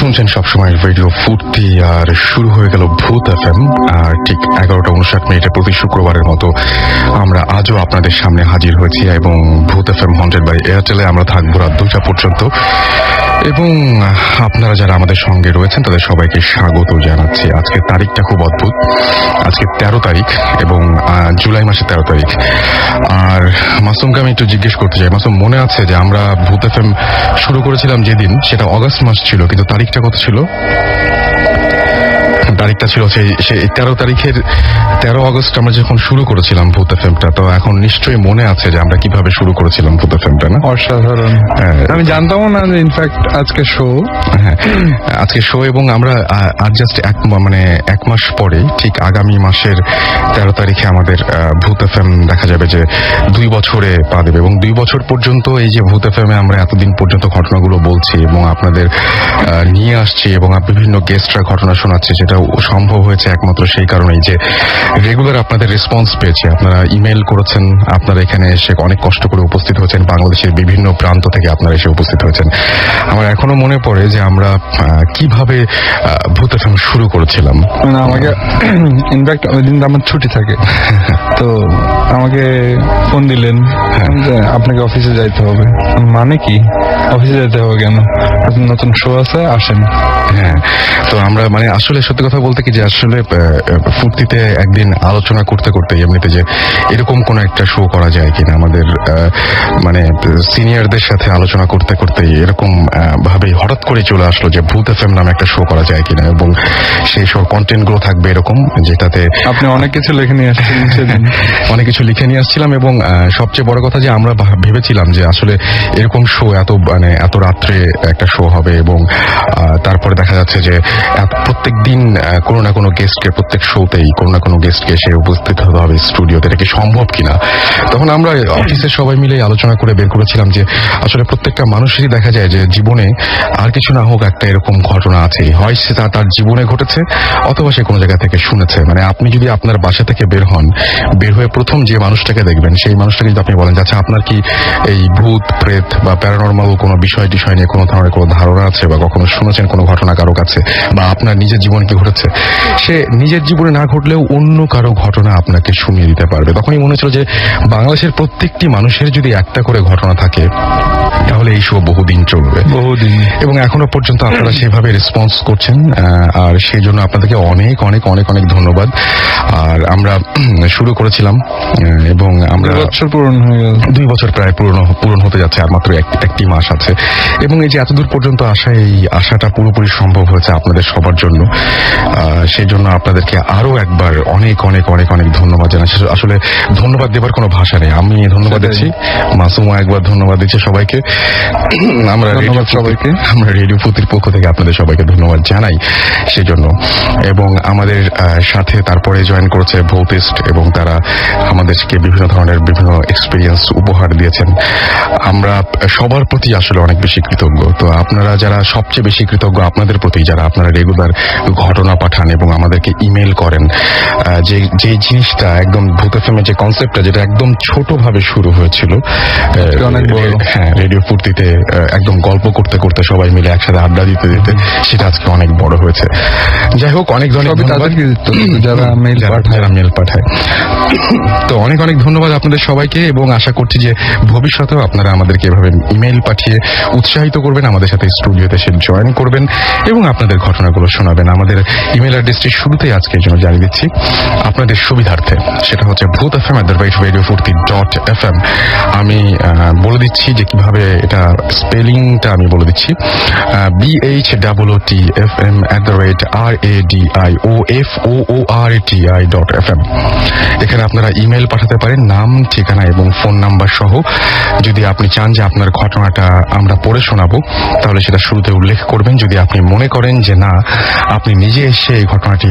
শুনছেন সবসময় রেডিও ফুর্তি, আর শুরু হয়ে গেল ভূত এফএম। আর ঠিক 11:59 প্রতি শুক্রবারের মতো আমরা আজও আপনাদের সামনে হাজির হয়েছি এবং ভূত এফএম 100 এয়ারটেলে আমরা থাকবো রাত 2টা পর্যন্ত। এবং আপনারা যারা আমাদের সঙ্গে রয়েছেন তাদের সবাইকে স্বাগত জানাচ্ছি। আজকের তারিখটা খুব অদ্ভুত, আজকে 13 তারিখ এবং জুলাই মাসের 13 তারিখ। আর মাসুমকে আমি একটু জিজ্ঞেস করতে চাই, মাসুম মনে আছে যে আমরা ভূত এফএম শুরু করেছিলাম যেদিন, সেটা অগস্ট মাস ছিল, কিন্তু তারিখটা কত ছিল? তারিখটা ছিল সেই 13 তারিখের 13 আগস্ট আমরা যখন শুরু করেছিলাম ভূত এফএমটা। তো এখন নিশ্চয়ই মনে আছে যে আমরা কিভাবে শুরু করেছিলাম ভূত এফএমটা, না? অসাধারণ। আমি জানতামও না যে ইনফ্যাক্ট আজকে শো। হ্যাঁ, আজকে শো। এবং আমরা আজ জাস্ট এক মাস পরে, ঠিক আগামী মাসের 13 তারিখে আমাদের ভূত এফএম দেখা যাবে যে 2 বছরে পা দেবে। এবং 2 বছর পর্যন্ত এই যে ভূত এফএমে আমরা এতদিন পর্যন্ত ঘটনাগুলো বলছি এবং আপনাদের নিয়ে আসছি এবং বিভিন্ন গেস্টরা ঘটনা শোনাচ্ছে, সেটা সম্ভব হয়েছে একমাত্র সেই কারণেই যে রেগুলার আপনাদের রেসপন্স পেয়েছি। আপনারা ইমেল করেছেন, আপনারা এখানে এসে অনেক কষ্ট করে উপস্থিত হয়েছেন, বাংলাদেশের বিভিন্ন প্রান্ত থেকে আপনারা এসে উপস্থিত হয়েছেন। আমার এখনো মনে পড়ে যে আমরা কিভাবে ভূত এফএম শুরু করেছিলাম। আমাকে ইনফ্যাক্ট ওই দিন আমার ছুটি থাকে, তো আমাকে ফোন দিলেন যে আপনাকে অফিসে যাইতে হবে। মানে কি অফিসে যেতে হবে কেন? নতুন শো আছে, আসেন। হ্যাঁ, তো আমরা আসলে সত্যি কথা বলতে কি যে আসলে ফুর্তিতে একদিন আলোচনা করতে করতে এমনিতে যে এরকম কোন একটা শো করা যায় কিনা, আমাদের সিনিয়রদের সাথে আলোচনা করতে করতে এরকম ভাবে হঠাৎ করে চলে আসলো যে ভূত এফএম নামে একটা শো করা যায় কিনা, এবং সেই শোর কন্টেন্ট গুলো থাকবে এরকম, যেটাতে আপনি অনেক কিছু লিখে নিয়ে আসছিলেন। অনেক কিছু লিখে নিয়ে আসছিলাম এবং সবচেয়ে বড় কথা যে আমরা ভেবেছিলাম যে আসলে এরকম শো এত রাত্রে একটা শো হবে, এবং তারপরে দেখা যাচ্ছে যে প্রত্যেক দিন কোনো না কোনো গেস্টকে, প্রত্যেক শোতেই কোনো না কোনো গেস্টকে এসে উপস্থিত হতে হবে স্টুডিওতে। এটা কি সম্ভব কিনা? তখন আমরা অফিসের সবাই মিলে আলোচনা করে বের করেছিলাম যে আসলে প্রত্যেকটা মানুষেরই দেখা যায় যে জীবনে আর কিছু না হোক একটা এরকম ঘটনা আছে, হয় সেটা তার জীবনে ঘটেছে অথবা সে কোনো জায়গা থেকে শুনেছে। আপনি যদি আপনার বাসা থেকে বের হন, বের হয়ে প্রথম যে মানুষটাকে দেখবেন, সেই মানুষটাকে যদি আপনি বলেন আচ্ছা আপনার কি এই ভূত প্রেত বা প্যারানর্মাল কোনো বিষয় নিয়ে কোনো ধরনের কোনো ধারণা আছে বা কখনো শুনেছেন কোনো ঘটনা কারো কাছে, বা আপনার নিজের জীবনে কি ঘটেছে, সে নিজের জীবনে না ঘটলেও অন্য কারো ঘটনা আপনাকে শুনিয়ে দিতে পারবে। তখনই মনে হচ্ছিল যে বাংলাদেশের প্রত্যেকটি মানুষের যদি একটা করে ঘটনা থাকে তাহলে এই শো বহুদিন চলবে, বহুদিন। এবং এখনো পর্যন্ত আপনারা সেভাবে রেসপন্স করছেন, আর সেই জন্য আপনাদেরকে অনেক অনেক অনেক অনেক ধন্যবাদ। আর আমরা শুরু করেছিলাম এবং আমরা 2 বছর পূরণ হয়ে গেল। 2 বছর প্রায় পূরণ হতে যাচ্ছে, আর মাত্র একটি মাস আছে। এবং এই যে এতদূর পর্যন্ত আসা, এই আশাটা পুরোপুরি সম্ভব হয়েছে আপনাদের সবার জন্য। সেই জন্য আপনাদেরকে আরো একবার অনেক অনেক অনেক অনেক ধন্যবাদ জানাচ্ছি। আসলে ধন্যবাদ দেবার কোনো ভাষা নেই, আমি ধন্যবাদ দিচ্ছি, মাসুমা একবার ধন্যবাদ দিচ্ছে সবাইকে। আমরা রেডিও ফুর্তির পক্ষ থেকে আপনাদের সবাইকে ধন্যবাদ জানাই সেই জন্য। এবং আমাদের সাথে তারপরে জয়েন করেছে ভৌতিস্ট, এবং তারা আমাদেরকে বিভিন্ন ধরনের বিভিন্ন এক্সপিরিয়েন্স উপহার দিয়েছেন। আমরা সবার প্রতি আসলে অনেক বেশি কৃতজ্ঞ। তো আপনারা যারা সবচেয়ে বেশি কৃতজ্ঞ আপনাদের প্রতি, যারা আপনারা রেগুলার ঘটনা পাঠান এবং আমাদেরকে ইমেল করেন। যে জিনিসটা একদম ভূত এফএমের যে কনসেপ্টটা, যেটা একদম ছোট ভাবে শুরু হয়েছিল, হ্যাঁ, রেডিও ফুর্তিতে একদম গল্প করতে করতে সবাই মিলে একসাথে আড্ডা দিতে দিতে সেটা আজকে অনেক বড় হয়েছে। যাই হোক, অনেক ধন্যবাদ যারা মেল পাঠায়। তো অনেক অনেক ধন্যবাদ আপনাদের সবাইকে, এবং আশা করছি যে ভবিষ্যতেও আপনারা আমাদেরকে এভাবে ইমেল পাঠিয়ে উৎসাহিত করবেন, আমাদের সাথে স্টুডিওতে এসে জয়েন করবেন এবং আপনাদের ঘটনাগুলো শোনাবেন। আমাদের ইমেল অ্যাড্রেসটি শুরুতেই আজকের জন্য জানিয়ে দিচ্ছি আপনাদের সুবিধার্থে, সেটা হচ্ছে bhutfm@radiofurti.fm। আমি বলে দিচ্ছি যে কিভাবে এটা স্পেলিংটা আমি বলে দিচ্ছি, BHOOTFM@RADIOFOORTI www.radiofury.fm। এখানে আপনারা ইমেল পাঠাতে পারেন নাম, ঠিকানা এবং ফোন নাম্বার সহ। যদি আপনি চান যে আপনার ঘটনাটা আমরা পড়ে শোনাবো, তাহলে সেটা শুরুতে উল্লেখ করবেন। যদি আপনি মনে করেন যে না, আপনি নিজে এসে এই ঘটনাটি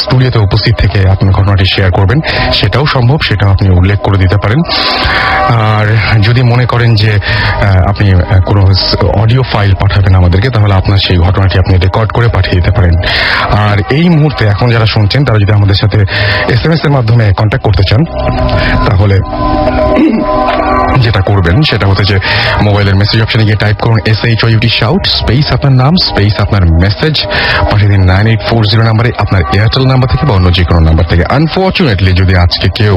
স্টুডিওতে উপস্থিত থেকে আপনার ঘটনাটি শেয়ার করবেন, সেটাও সম্ভব, সেটাও আপনি উল্লেখ করে দিতে পারেন। আর যদি মনে করেন যে আপনি কোনো অডিও ফাইল পাঠাবেন আমাদেরকে, তাহলে আপনার সেই ঘটনাটি আপনি রেকর্ড করে পাঠিয়ে দিতে পারেন। আর এই মুহূর্তে এখন যারা শুনছেন, তারা যদি আমাদের সাথে SMS এর মাধ্যমে কন্ট্যাক্ট করতে চান, তাহলে যেটা করবেন সেটা হচ্ছে যে মোবাইলের মেসেজ অপশনে গিয়ে টাইপ করুন SHOUT শাউট স্পেস আপনার নাম স্পেস আপনার মেসেজ, পাঠিয়ে দিন 9840 নাম্বারে, আপনার এয়ারটেল নাম্বার থেকে বা অন্য যে কোনো নাম্বার থেকে। আনফরচুনেটলি যদি আজকে কেউ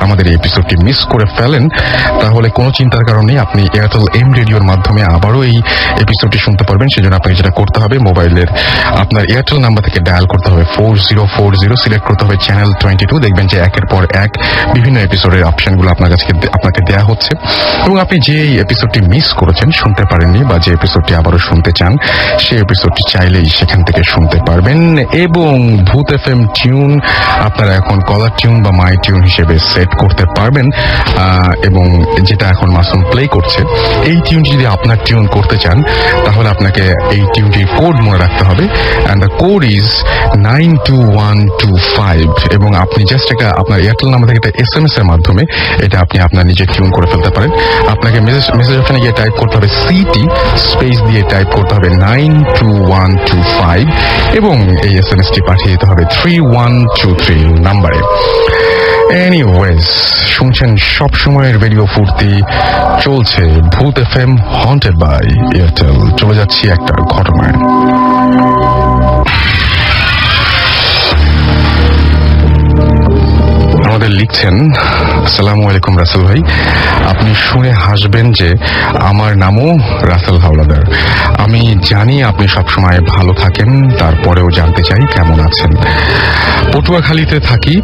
আমাদের এই এপিসোডটি মিস করে ফেলেন, তাহলে কোনো চিন্তার কারণ নেই, আপনি এয়ারটেল এম রেডিওর মাধ্যমে আবারও এই এপিসোডটি শুনতে পারবেন। সেজন্য আপনাকে যেটা করতে হবে, মোবাইলের আপনার এয়ারটেল নাম্বার থেকে ডায়াল করতে হবে 4040, সিলেক্ট করতে হবে চ্যানেল 22। দেখবেন যে একের পর এক বিভিন্ন এপিসোডের অপশনগুলো আপনাকে দেয়া হচ্ছে, এবং আপনি যে এপিসোডটি মিস করেছেন, শুনতে পারেননি, বা যে এপিসোডটি আবারও শুনতে চান, সেই এপিসোডটি চাইলেই সেখান থেকে শুনতে পারবেন। এবং ভূত FM টিউন আপনারা এখন কলার টিউন বা মাই টিউন হিসেবে সেট করতে পারবেন, এবং যেটা এখন মাসুম প্লে করছে, এই টিউনটি যদি আপনার টিউন করতে চান, তাহলে আপনাকে এই টিউনটির কোড মনে রাখতে হবে, অ্যান্ড দ্য কোড ইজ 92125। এবং আপনি জাস্ট একটা আপনার এয়ারটেল নাম্বার থেকে একটা SMS এর মাধ্যমে এটা আপনি আপনার নিজে টিউন করে ফেলতে পারেন। আপনাকে মেসেজ অপশনে গিয়ে টাইপ করতে হবে CT স্পেস দিয়ে টাইপ করতে হবে 92125, এবং এই SMSটি পাঠিয়ে দিতে হবে 3123 নাম্বারে। এনিওয়েজ, শুনছেন সব সময়ের রেডিও ফুর্তি, চলছে ভূত FM হন্টেড বাই এয়ারটেল। চলে যাচ্ছি একটা ঘটনায়। আমাদের লিখছেন, আসসালামু আলাইকুম রাসেল ভাই, আপনি শুনে হাসবেন যে আমার নামও রাসেল হাওলাদার। আমি জানি আপনি সবসময় ভালো থাকেন, তারপরেও জানতে চাই কেমন আছেন। পটুয়াখালীতে থাকি,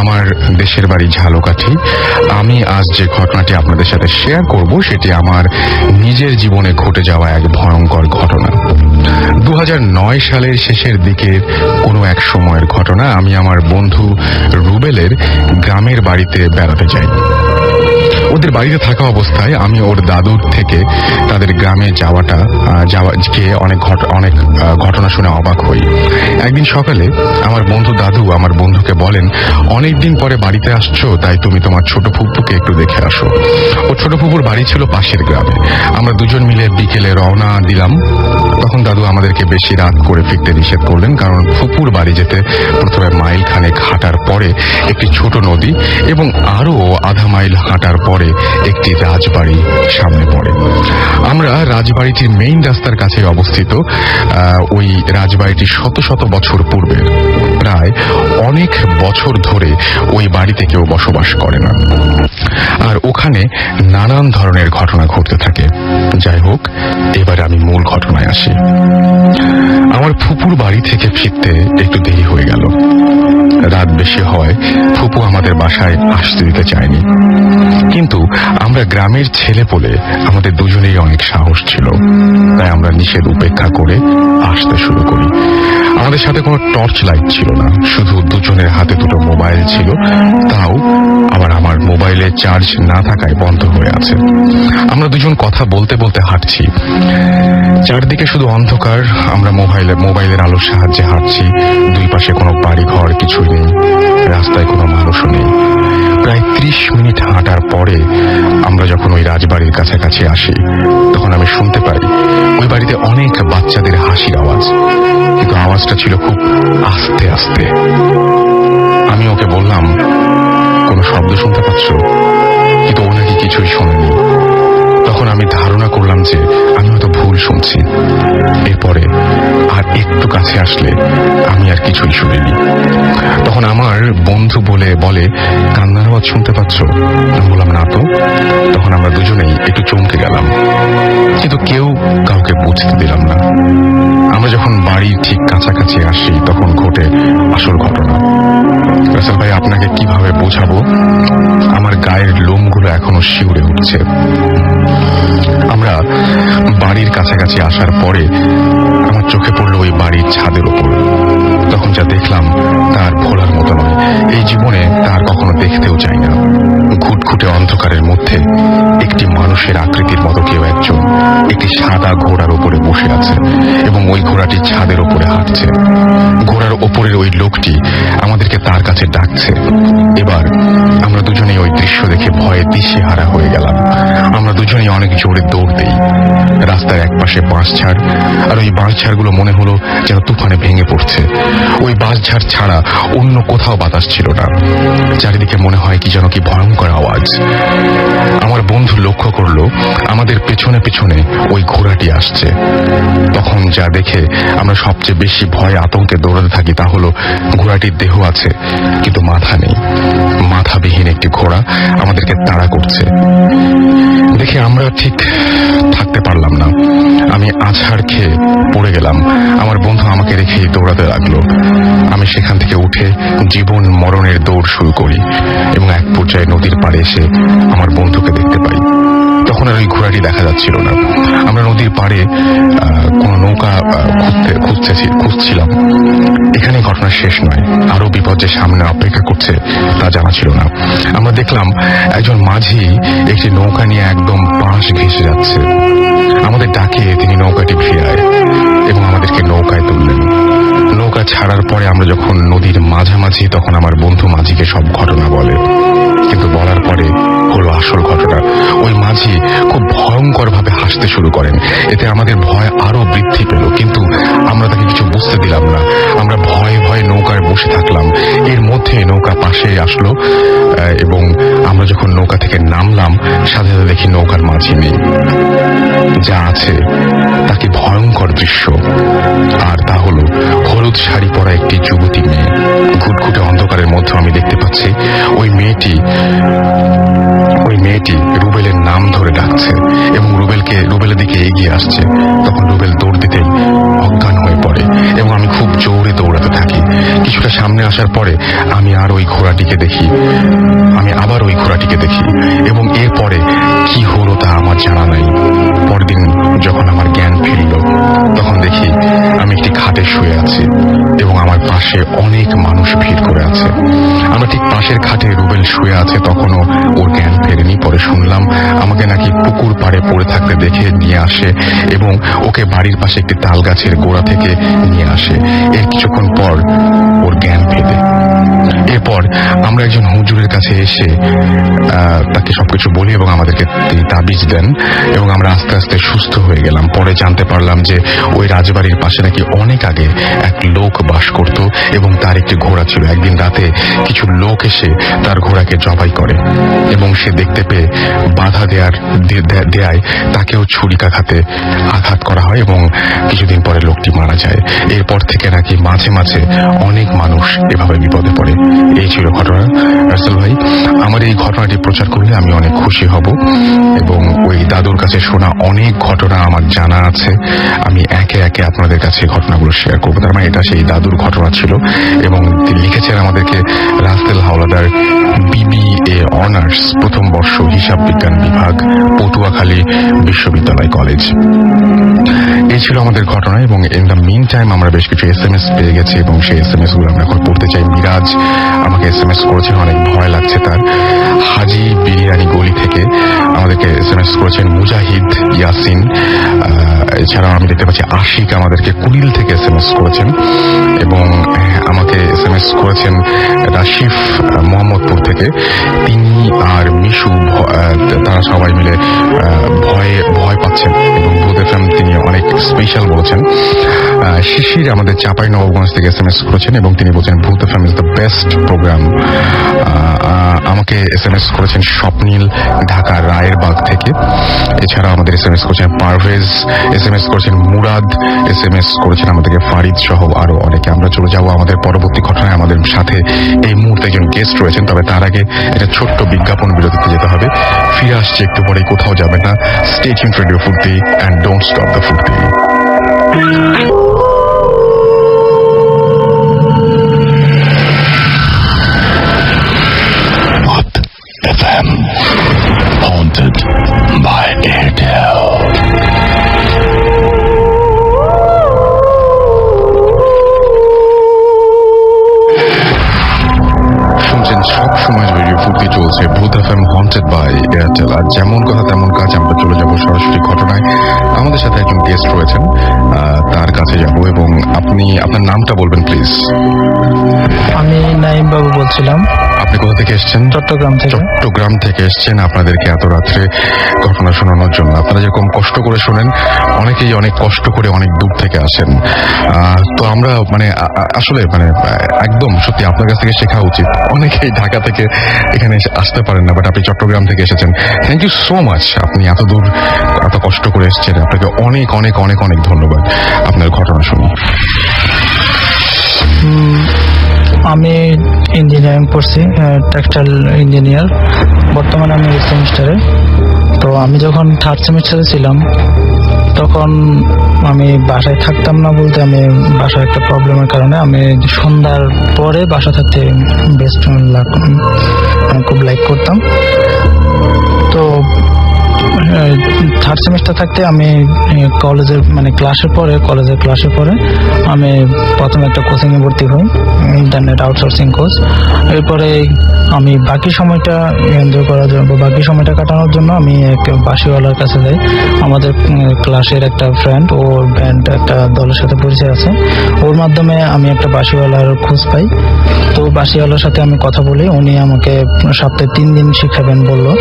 আমার দেশের বাড়ি ঝালকাঠি। আমি আজ যে ঘটনাটি আপনাদের সাথে শেয়ার করব, সেটি আমার নিজের জীবনে ঘটে যাওয়া এক ভয়ঙ্কর ঘটনা। 2009 সালের শেষের দিকের কোনো এক সময়ের ঘটনা। আমি আমার বন্ধু রুবেলের গ্রামের বাড়িতে বেড়াতে যাই। ওদের বাড়িতে থাকা অবস্থায় আমি ওর দাদুর থেকে তাদের গ্রামে যাওয়াকে অনেক ঘটনা শুনে অবাক হই। একদিন সকালে আমার দাদু আমার বন্ধুকে বলেন, অনেকদিন পরে বাড়িতে আসছো, তাই তুমি তোমার ছোট ফুপুকে একটু দেখে আসো। ওর ছোট ফুপুর বাড়ি ছিল পাশের গ্রামে। আমরা দুজন মিলে বিকেলে রওনা দিলাম। তখন দাদু আমাদেরকে বেশি রাত করে ফিরতে নিষেধ করলেন, কারণ ফুপুর বাড়ি যেতে প্রথমে মাইল খানেক হাঁটার পরে একটি ছোট নদী, এবং আরো আধা মাইল হাঁটার পরে একটি রাজবাড়ি সামনে পড়ে। আমরা রাজবাড়িটির মেইন রাস্তার কাছে অবস্থিত। ওই রাজবাড়িটি শত শত বছর পূর্বে, প্রায় অনেক বছর ধরে ওই বাড়িতে কেউ বসবাস করে না, আর ওখানে নানান ধরনের ঘটনা ঘটতে থাকে। যাই হোক, এবার আমি মূল ঘটনায় আসি। আমার ফুপুর বাড়ি থেকে ফিরতে একটু দেরি হয়ে গেল। রাত বেশি হয়, ফুপু আমাদের বাসায় আসতে দিতে চায়নি, কিন্তু আমরা গ্রামের ছেলে বলে আমাদের দুজনেই অনেক সাহস ছিল, তাই আমরা নিষেধ উপেক্ষা করে আসতে শুরু করি। আমাদের সাথে কোনো টর্চ লাইট ছিল না, শুধু দুজনের হাতে দুটো মোবাইল ছিল, তাও আবার আমার মোবাইলে চার্জ না থাকায় বন্ধ হয়ে আছে। আমরা দুজন কথা বলতে বলতে হাঁটছি, চারদিকে শুধু অন্ধকার। আমরা মোবাইলের আলোর সাহায্যে হাঁটছি। দুই পাশে কোনো বাড়ি ঘর কিছুই নেই, রাস্তায় কোনো মানুষও নেই। প্রায় 30 মিনিট হাঁটার পরে আমরা যখন ওই রাজবাড়ির কাছাকাছি আসি, তখন আমি শুনতে পাই ওই বাড়িতে অনেক বাচ্চাদের হাসির আওয়াজ, কিন্তু আওয়াজটা ছিল খুব আস্তে আস্তে। আমি ওকে বললাম, কোনো শব্দ শুনতে পাচ্ছ? কিন্তু ও নাকি কিছুই শোনেনি। তখন আমি ধারণা করলাম যে আমি হয়তো ভুল শুনছি। এরপরে আর একটু কাছে আসলে আমি আর কিছুই শুনিনি। তখন আমার বন্ধু বলে কান্নার আওয়াজ শুনতে পাচ্ছ? আমি বললাম না তো। তখন আমরা দুজনেই একটু চমকে গেলাম, কিন্তু কেউ কাউকে বুঝতে দিলাম না। আমরা যখন বাড়ির ঠিক কাছাকাছি আসি, তখন ঘটে আসল ঘটনা। রাসেল ভাই, আপনাকে কিভাবে বোঝাবো, আমার গায়ের লোমগুলো এখনো শিউরে উঠছে। আমরা বাড়ির কাছাকাছি আসার পরে আমার চোখে পড়লো ওই বাড়ির ছাদের উপর তখন যা দেখলাম তার ভোলার মতো নয়। এই জীবনে তার কখনো দেখতেও চাই না। ঘুটঘুটে অন্ধকারের মধ্যে একটি মানুষের আকৃতির মতো কেউ একজন একটি সাদা ঘোড়ার উপরে বসে আছে এবং ওই ঘোড়াটি ছাদের উপরে হাঁটছে। ঘোড়ার ওপরের ওই লোকটি আমাদেরকে তার কাছে ডাকছে। এবার আমরা দুজনেই ওই দৃশ্য দেখে ভয়ে দিশেহারা হয়ে গেলাম। আমরা দুজনেই অনেক জোরে দৌড় দেই। রাস্তার একপাশে বাঁশঝাড়, আর ওই বাঁশঝাড়গুলো মনে হলো যেন তুফানে ভেঙে পড়ছে। ওই বাঁশঝাড় ছাড়া অন্য কোথাও বাতাস ছিল না। চারিদিকে মনে হয় কি যেন কি ভয়ঙ্কর আওয়াজ। আমার বন্ধু লক্ষ্য করলো আমাদের পেছনে পেছনে ওই ঘোড়াটি আসছে। তখন যা দেখে আমরা সবচেয়ে বেশি ভয় আতঙ্কে দৌড়াতে থাকি তা হলো ঘোড়াটির দেহ আছে কিন্তু মাথা নেই। মাথাবিহীন একটি ঘোড়া আমাদেরকে তাড়া করছে দেখে আমরা ঠিক থাকতে পারলাম না। আমি আছাড় খেয়ে পড়ে গেলাম। আমার বন্ধু আমাকে রেখেই দৌড়াতে লাগলো। আমি সেখান থেকে উঠে জীবন মরণের দৌড় শুরু করি এবং এক পর্যায়ে নদীর পাড়ে এসে আমার বন্ধুকে দেখতে পাই। তখন আর ওই ঘোড়াটি দেখা যাচ্ছিল না। আমরা নদীর পাড়ে কোনো নৌকা খুঁজছিলাম। এখানে ঘটনা শেষ নয়, আরো বিপদ যে সামনে অপেক্ষা করছে তা জানা ছিল না। আমরা দেখলাম একজন মাঝি একটি নৌকা নিয়ে একদম পাশ ঘেঁষে যাচ্ছে। আমাদের ডাকে তিনি নৌকাটি ভিড়ায় এবং আমাদেরকে নৌকায় তুললেন। নৌকা ছাড়ার পরে আমরা যখন নদীর মাঝামাঝি তখন আমার বন্ধু মাঝিকে সব ঘটনা বলে। কিন্তু বলার পরে হলো আসল ঘটনা। ওই মাঝি খুব ভয়ঙ্কর ভাবে হাসতে শুরু করেন। এতে আমাদের ভয় আরো বৃদ্ধি পেল, কিন্তু আমরা তাকে কিছু বুঝতে দিলাম না। আমরা ভয়ে ভয়ে নৌকায় বসে থাকলাম। এর মধ্যে নৌকা পাশে আসলো এবং আমরা যখন নৌকা থেকে নামলাম সাথে সাথে দেখি নৌকার মাঝি নেই। যা আছে তা কি ভয়ঙ্কর দৃশ্য। আর তা হলো হলুদ শাড়ি পরা একটি যুবতী মেয়ে। ঘুটঘুটে অন্ধকারের মধ্যে আমি দেখতে পাচ্ছি ওই মেয়েটি রুবেলের নাম ধরে ডাকছে এবং রুবেলের দিকে এগিয়ে আসছে। তখন রুবেল দৌড় দিতেই অজ্ঞান হয়ে পড়ে এবং আমি খুব জোরে দৌড়াতে থাকি। কিছুটা সামনে আসার পরে আমি আবার ওই ঘোড়াটিকে দেখি এবং এরপরে কি হলো তা আমার জানা নাই। পরের দিন যখন আমার জ্ঞান ফিরল তখন দেখি আমি একটি খাটে শুয়ে আছি এবং আমার পাশে অনেক মানুষ ভিড় করে আছে। আমার ঠিক পাশের খাটে রুবেল শুয়ে আছে, তখনও ওর জ্ঞান ফেরেনি। পরে শুনলাম আমাকে নাকি পুকুর পাড়ে পড়ে থাকতে দেখে নিয়ে আসে এবং ওকে বাড়ির পাশে একটি তাল গাছের গোড়া থেকে নিয়ে আসে। এর কিছুক্ষণ পর ওর জ্ঞান ফেরে। এরপর আমরা একজন হুজুরের কাছে এসে তাকে সবকিছু বলি এবং আমাদেরকে তিনি তাবিজ দেন এবং আমরা আস্তে আস্তে সুস্থ হয়ে গেলাম। পরে জানতে পারলাম যে ওই রাজবাড়ির পাশে নাকি অনেক আগে এক লোক বাস করত এবং তার একটি ঘোড়া ছিল। একদিন রাতে কিছু লোক এসে তার ঘোড়াকে জবাই করে এবং সে দেখতে পেয়ে বাধা দেয়ায় তাকেও ছুরিকাঘাতে আঘাত করা হয় এবং কিছুদিন পরে লোকটি মারা যায়। এরপর থেকে নাকি মাঝে মাঝে অনেক মানুষ এভাবে বিপদে পড়ে। এই ছিল ঘটনা। রাসেল ভাই, আমার এই ঘটনাটি প্রচার করলে আমি অনেক খুশি হব এবং ওই দাদুর কাছে শোনা অনেক ঘটনা আমার জানা আছে। আমি একে একে আপনাদের কাছে ঘটনাগুলো শেয়ার করবো। তার মানে এটা সেই দাদুর ঘটনা ছিল এবং তিনি লিখেছেন আমাদেরকে রাসেল হাওলাদার, BBA অনার্স, প্রথম বর্ষ, হিসাব বিজ্ঞান বিভাগ, পটুয়াখালী বিশ্ববিদ্যালয় কলেজ। এই ছিল আমাদের ঘটনা এবং ইন দ্য মিন টাইম আমরা বেশ কিছু SMS পেয়ে গেছি এবং সেই SMS গুলো আমরা এখন পড়তে চাই। মিরাজ আমাকে SMS করেছেন, অনেক ভয় লাগছে তার। হাজি বিরিয়ানি গলি থেকে আমাদেরকে SMS করেছেন মুজাহিদ ইয়াসিন। এছাড়াও আমি দেখতে পাচ্ছি আশিক আমাদেরকে কুড়িল থেকে SMS করেছেন এবং আমাকে SMS করেছেন রাশিফ মোহাম্মদপুর থেকে। তিনি আর মিশু তারা সবাই মিলে ভয় পাচ্ছেন এবং ভূত FM তিনি অনেক স্পেশাল বলেছেন। শিশির আমাদের চাঁপাইনবাবগঞ্জ থেকে SMS করেছেন এবং তিনি বলছেন Bhoot FM is the best program. আমাকে SMS করেছেন স্বপ্নীল ঢাকা রায়েরবাগ থেকে। এছাড়া আমাদের SMS করেছেন পারভেজ, SMS করেছেন মুরাদ, SMS করেছেন আমাদেরকে ফারিদ সহ আরো অনেকে। আমরা চলে যাব আমাদের পরবর্তী ঘটনায়। আমাদের সাথে এই মুহূর্তে একজন গেস্ট রয়েছেন, তবে তার আগে একটা ছোট্ট বিজ্ঞাপন বিরতিতে যেতে হবে। ফিরে আসছে একটু পরে, কোথাও যাবে না। Stay tuned radio Foorti and don't stop the Foorti. FM, haunted by Airtel. Presented by Airtel. আর যেমন কথা তেমন কাজ, আমরা চলে যাব সরাসরি ঘটনায়। আমাদের সাথে একজন গেস্ট রয়েছেন, তার কাছে যাব এবং আপনি আপনার নামটা বলবেন প্লিজ। আমি নাইম বাবু বলছিলাম, আপনি কোথা থেকে এসেছেন? চট্টগ্রাম থেকে। চট্টগ্রাম থেকে এসেছেন আপনাদেরকে এত রাত্রে ঘটনা শোনানোর জন্য। আপনারা যেরকম কষ্ট করে শোনেন, অনেকেই অনেক কষ্ট করে অনেক দূর থেকে আসেন। তো আমরা মানে আসলে মানে একদম সত্যি আপনার কাছ থেকে শেখা উচিত। অনেকেই ঢাকা থেকে এখানে আসতে পারেন না, বাট আপনি চট্টগ্রাম থেকে এসেছেন। Thank you so much. আপনি এত দূর এত কষ্ট করে এসেছেন, আপনাকে অনেক অনেক অনেক অনেক ধন্যবাদ। আপনার ঘটনা শুনি। আমি ইঞ্জিনিয়ারিং পড়ছি, টেক্সটাইল ইঞ্জিনিয়ার। বর্তমানে আমি 8 সেমিস্টারে। তো আমি যখন 3rd সেমিস্টারে ছিলাম, তখন আমি বাসায় থাকতাম না, বলতে আমি বাসায় একটা প্রবলেমের কারণে আমি সন্ধ্যার পরে বাসা থাকতে বেস্ট খুব লাইক করতাম। তো 3rd সেমিস্টার থাকতে আমি কলেজের কলেজের ক্লাসের পরে আমি প্রথমে একটা কোচিংয়ে ভর্তি হই, ইন্টারনেট আউটসোর্সিং কোর্স। এরপরে আমি বাকি সময়টা এনজয় করার জন্য, বাকি সময়টা কাটানোর জন্য আমি এক বাঁশিওয়ালার কাছে যাই। আমাদের ক্লাসের একটা ফ্রেন্ড, ওর ব্যান্ড একটা দলের সাথে পরিচয় আছে, ওর মাধ্যমে আমি একটা বাঁশিওয়ালার খোঁজ পাই। তো বাঁশিওয়ালার সাথে আমি কথা বলি, উনি আমাকে সপ্তাহে 3 দিন শিখাবেন বললো।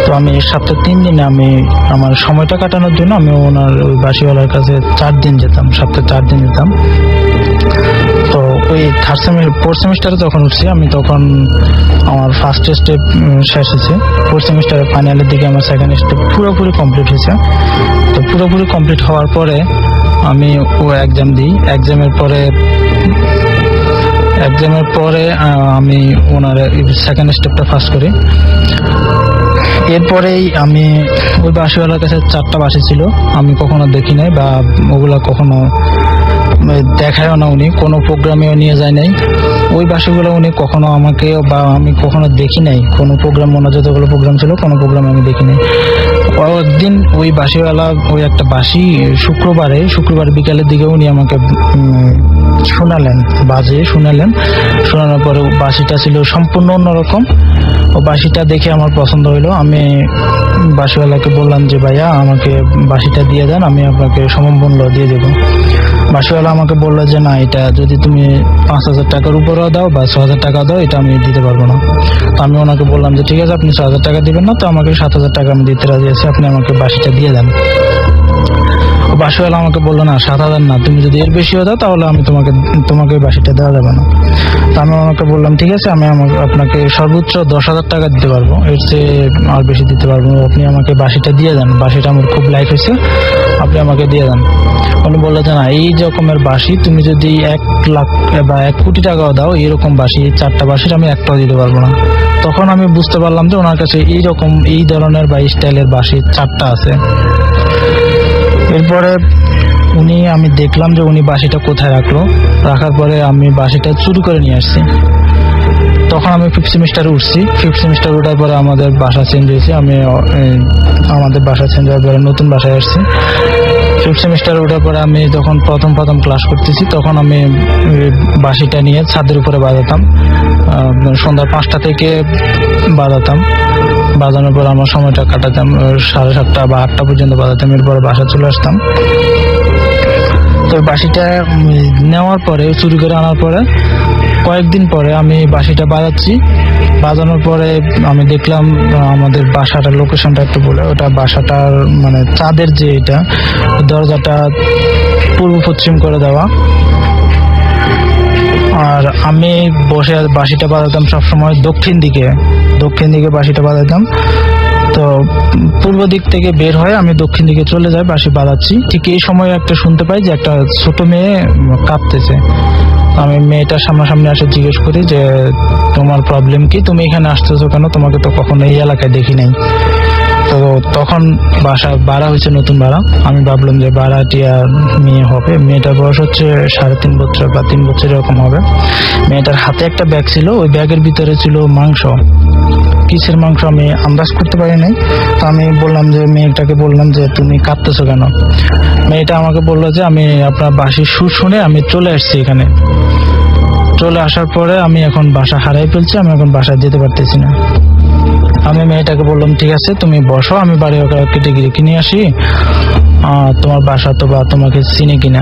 তো আমি সপ্তাহে 3 দিনে আমি আমার সময়টা কাটানোর জন্য আমি ওনার ওই বাঁশিওয়ালার কাছে 4 দিন যেতাম, সপ্তাহে 4 দিন যেতাম। তো ওই 4th সেমিস্টারে যখন উঠছি আমি, তখন আমার ফার্স্ট স্টেপ শেষ হয়েছে। 4th সেমিস্টারের ফাইনালের দিকে আমার সেকেন্ড স্টেপ পুরোপুরি কমপ্লিট হয়েছে। তো পুরোপুরি কমপ্লিট হওয়ার পরে আমি ও এক্সাম দিই। এক্সামের পরে আমি ওনার সেকেন্ড স্টেপটা পাস করি। এরপরেই আমি ওই বাঁশিওয়ালার কাছে 4টা বাঁশি ছিল, আমি কখনো দেখি নাই বা ওগুলা কখনো দেখায়ও না, উনি কোনো প্রোগ্রামেও নিয়ে যায় নাই। ওই বাঁশিগুলো উনি কখনো আমাকে বা আমি কখনো দেখি নাই কোনো প্রোগ্রাম। ওনার যতগুলো প্রোগ্রাম ছিল কোনো প্রোগ্রাম আমি দেখি নাই। একদিন ওই বাঁশিওয়ালা ওই একটা বাঁশি শুক্রবার বিকালের দিকে উনি আমাকে শোনালেন। শোনানোর পরে বাঁশিটা ছিল সম্পূর্ণ অন্যরকম। ও বাঁশিটা দেখে আমার পছন্দ হইলো। আমি বাঁশিওয়ালাকে বললাম যে ভাইয়া আমাকে বাঁশিটা দিয়ে দেন, আমি আপনাকে সমমূল্য দিয়ে দেবো। বাঁশিওয়ালা আমাকে বললো যে না, এটা যদি তুমি 5,000 টাকার উপরেও দাও বা 6,000 টাকা দাও, এটা আমি দিতে পারবো না। তো আমি ওনাকে বললাম যে ঠিক আছে, আপনি 6,000 টাকা দিবেন না, তো আমাকে 7,000 টাকা আমি দিতে রাজি আছি, আপনি আমাকে বাঁশিটা দিয়ে দেন। বাঁশিওয়ালা আমাকে বললো না, 7,000 না, তুমি যদি এর বেশিও দাও তাহলে আমি তোমাকে বাঁশিটা দেওয়া যাবে না। তো আমি ওনাকে বললাম ঠিক আছে, আমি আপনাকে সর্বোচ্চ 10,000 টাকা দিতে পারবো, এর চেয়ে আর বেশি দিতে পারবো না। আপনি আমাকে বাঁশিটা দিয়ে দেন, বাঁশিটা আমার খুব লাইক হয়েছে, আপনি আমাকে দিয়ে দেন। উনি বললো যে না, এই রকমের বাঁশি তুমি যদি 1 লাখ বা 1 কোটি টাকাও দাও, এরকম বাঁশি 4টা বাঁশির আমি একটাও দিতে পারবো না। তখন আমি বুঝতে পারলাম যে ওনার কাছে এই ধরনের বা স্টাইলের বাঁশি 4টা আছে। এরপরে আমি দেখলাম যে উনি বাঁশিটা কোথায় রাখার পরে আমি বাঁশিটা চুরি করে নিয়ে আসছি। তখন আমি 5th সেমিস্টারে উঠছি। 5th সেমিস্টার ওঠার পরে আমাদের বাসা চেঞ্জ হয়েছে। আমাদের বাসা চেঞ্জ হওয়ার পরে নতুন বাসায় আসছি। 5th সেমিস্টারে ওঠার পরে আমি যখন প্রথম ক্লাস করতেছি, তখন আমি বাঁশিটা নিয়ে ছাদের উপরে বাজাতাম। সন্ধ্যা 5টা থেকে বাজাতাম। বাজানোর পর আমার সময়টা কাটাতাম 7:30 বা 8টা পর্যন্ত বাজাতাম। এরপরে বাসা চলে আসতাম। তো বাঁশিটা নেওয়ার পরে, চুরি করে আনার পরে কয়েকদিন পরে আমি বাঁশিটা বাজাচ্ছি। বাজানোর পরে আমি দেখলাম আমাদের বাসাটার লোকেশনটা একটু বলে, ওটা বাসাটার মানে চাঁদের যে এটা দরজাটা পূর্ব পশ্চিম করে দেওয়া। আর আমি বসে বাঁশিটা বাজাতাম সবসময় দক্ষিণ দিকে বাঁশিটা বাজাতাম। তো পূর্ব দিক থেকে বের হয়ে আমি দক্ষিণ দিকে চলে যাই, বাঁশি বাজাচ্ছি। ঠিক এই সময় একটা শুনতে পাই যে একটা ছোট মেয়ে কাঁদতেছে। আমি মেয়েটার সামনাসামনি আসে জিজ্ঞেস করি যে তোমার প্রবলেম কি, তুমি এখানে আসতেছো কেন, তোমাকে তো কখনো এই এলাকায় দেখি নাই। তো তখন বাসা ভাড়া হয়েছে, নতুন ভাড়া। আমি ভাবলাম যে ভাড়াটিয়া মেয়ে হবে। মেয়েটার বয়স হচ্ছে 3.5 বছর বা 3 বছর এরকম হবে। মেয়েটার হাতে একটা ব্যাগ ছিল, ওই ব্যাগের ভিতরে ছিল মাংস। কিসের মাংস আমি আন্দাজ করতে পারি নাই। তো আমি মেয়েটাকে বললাম যে তুমি কাঁদতেছো কেন। মেয়েটা আমাকে বললো যে আমি আপনার বাঁশির সুর শুনে আমি চলে আসছি এখানে। চলে আসার পরে আমি এখন বাসা হারাই ফেলছি, আমি এখন বাসায় যেতে পারতেছি না। আমি মেয়েটাকে বললাম ঠিক আছে তুমি বসো, আমি বাড়িওয়ালাকে ডেকে নিয়ে আসি, তোমার বাসা তো বা তোমাকে চিনি কিনা।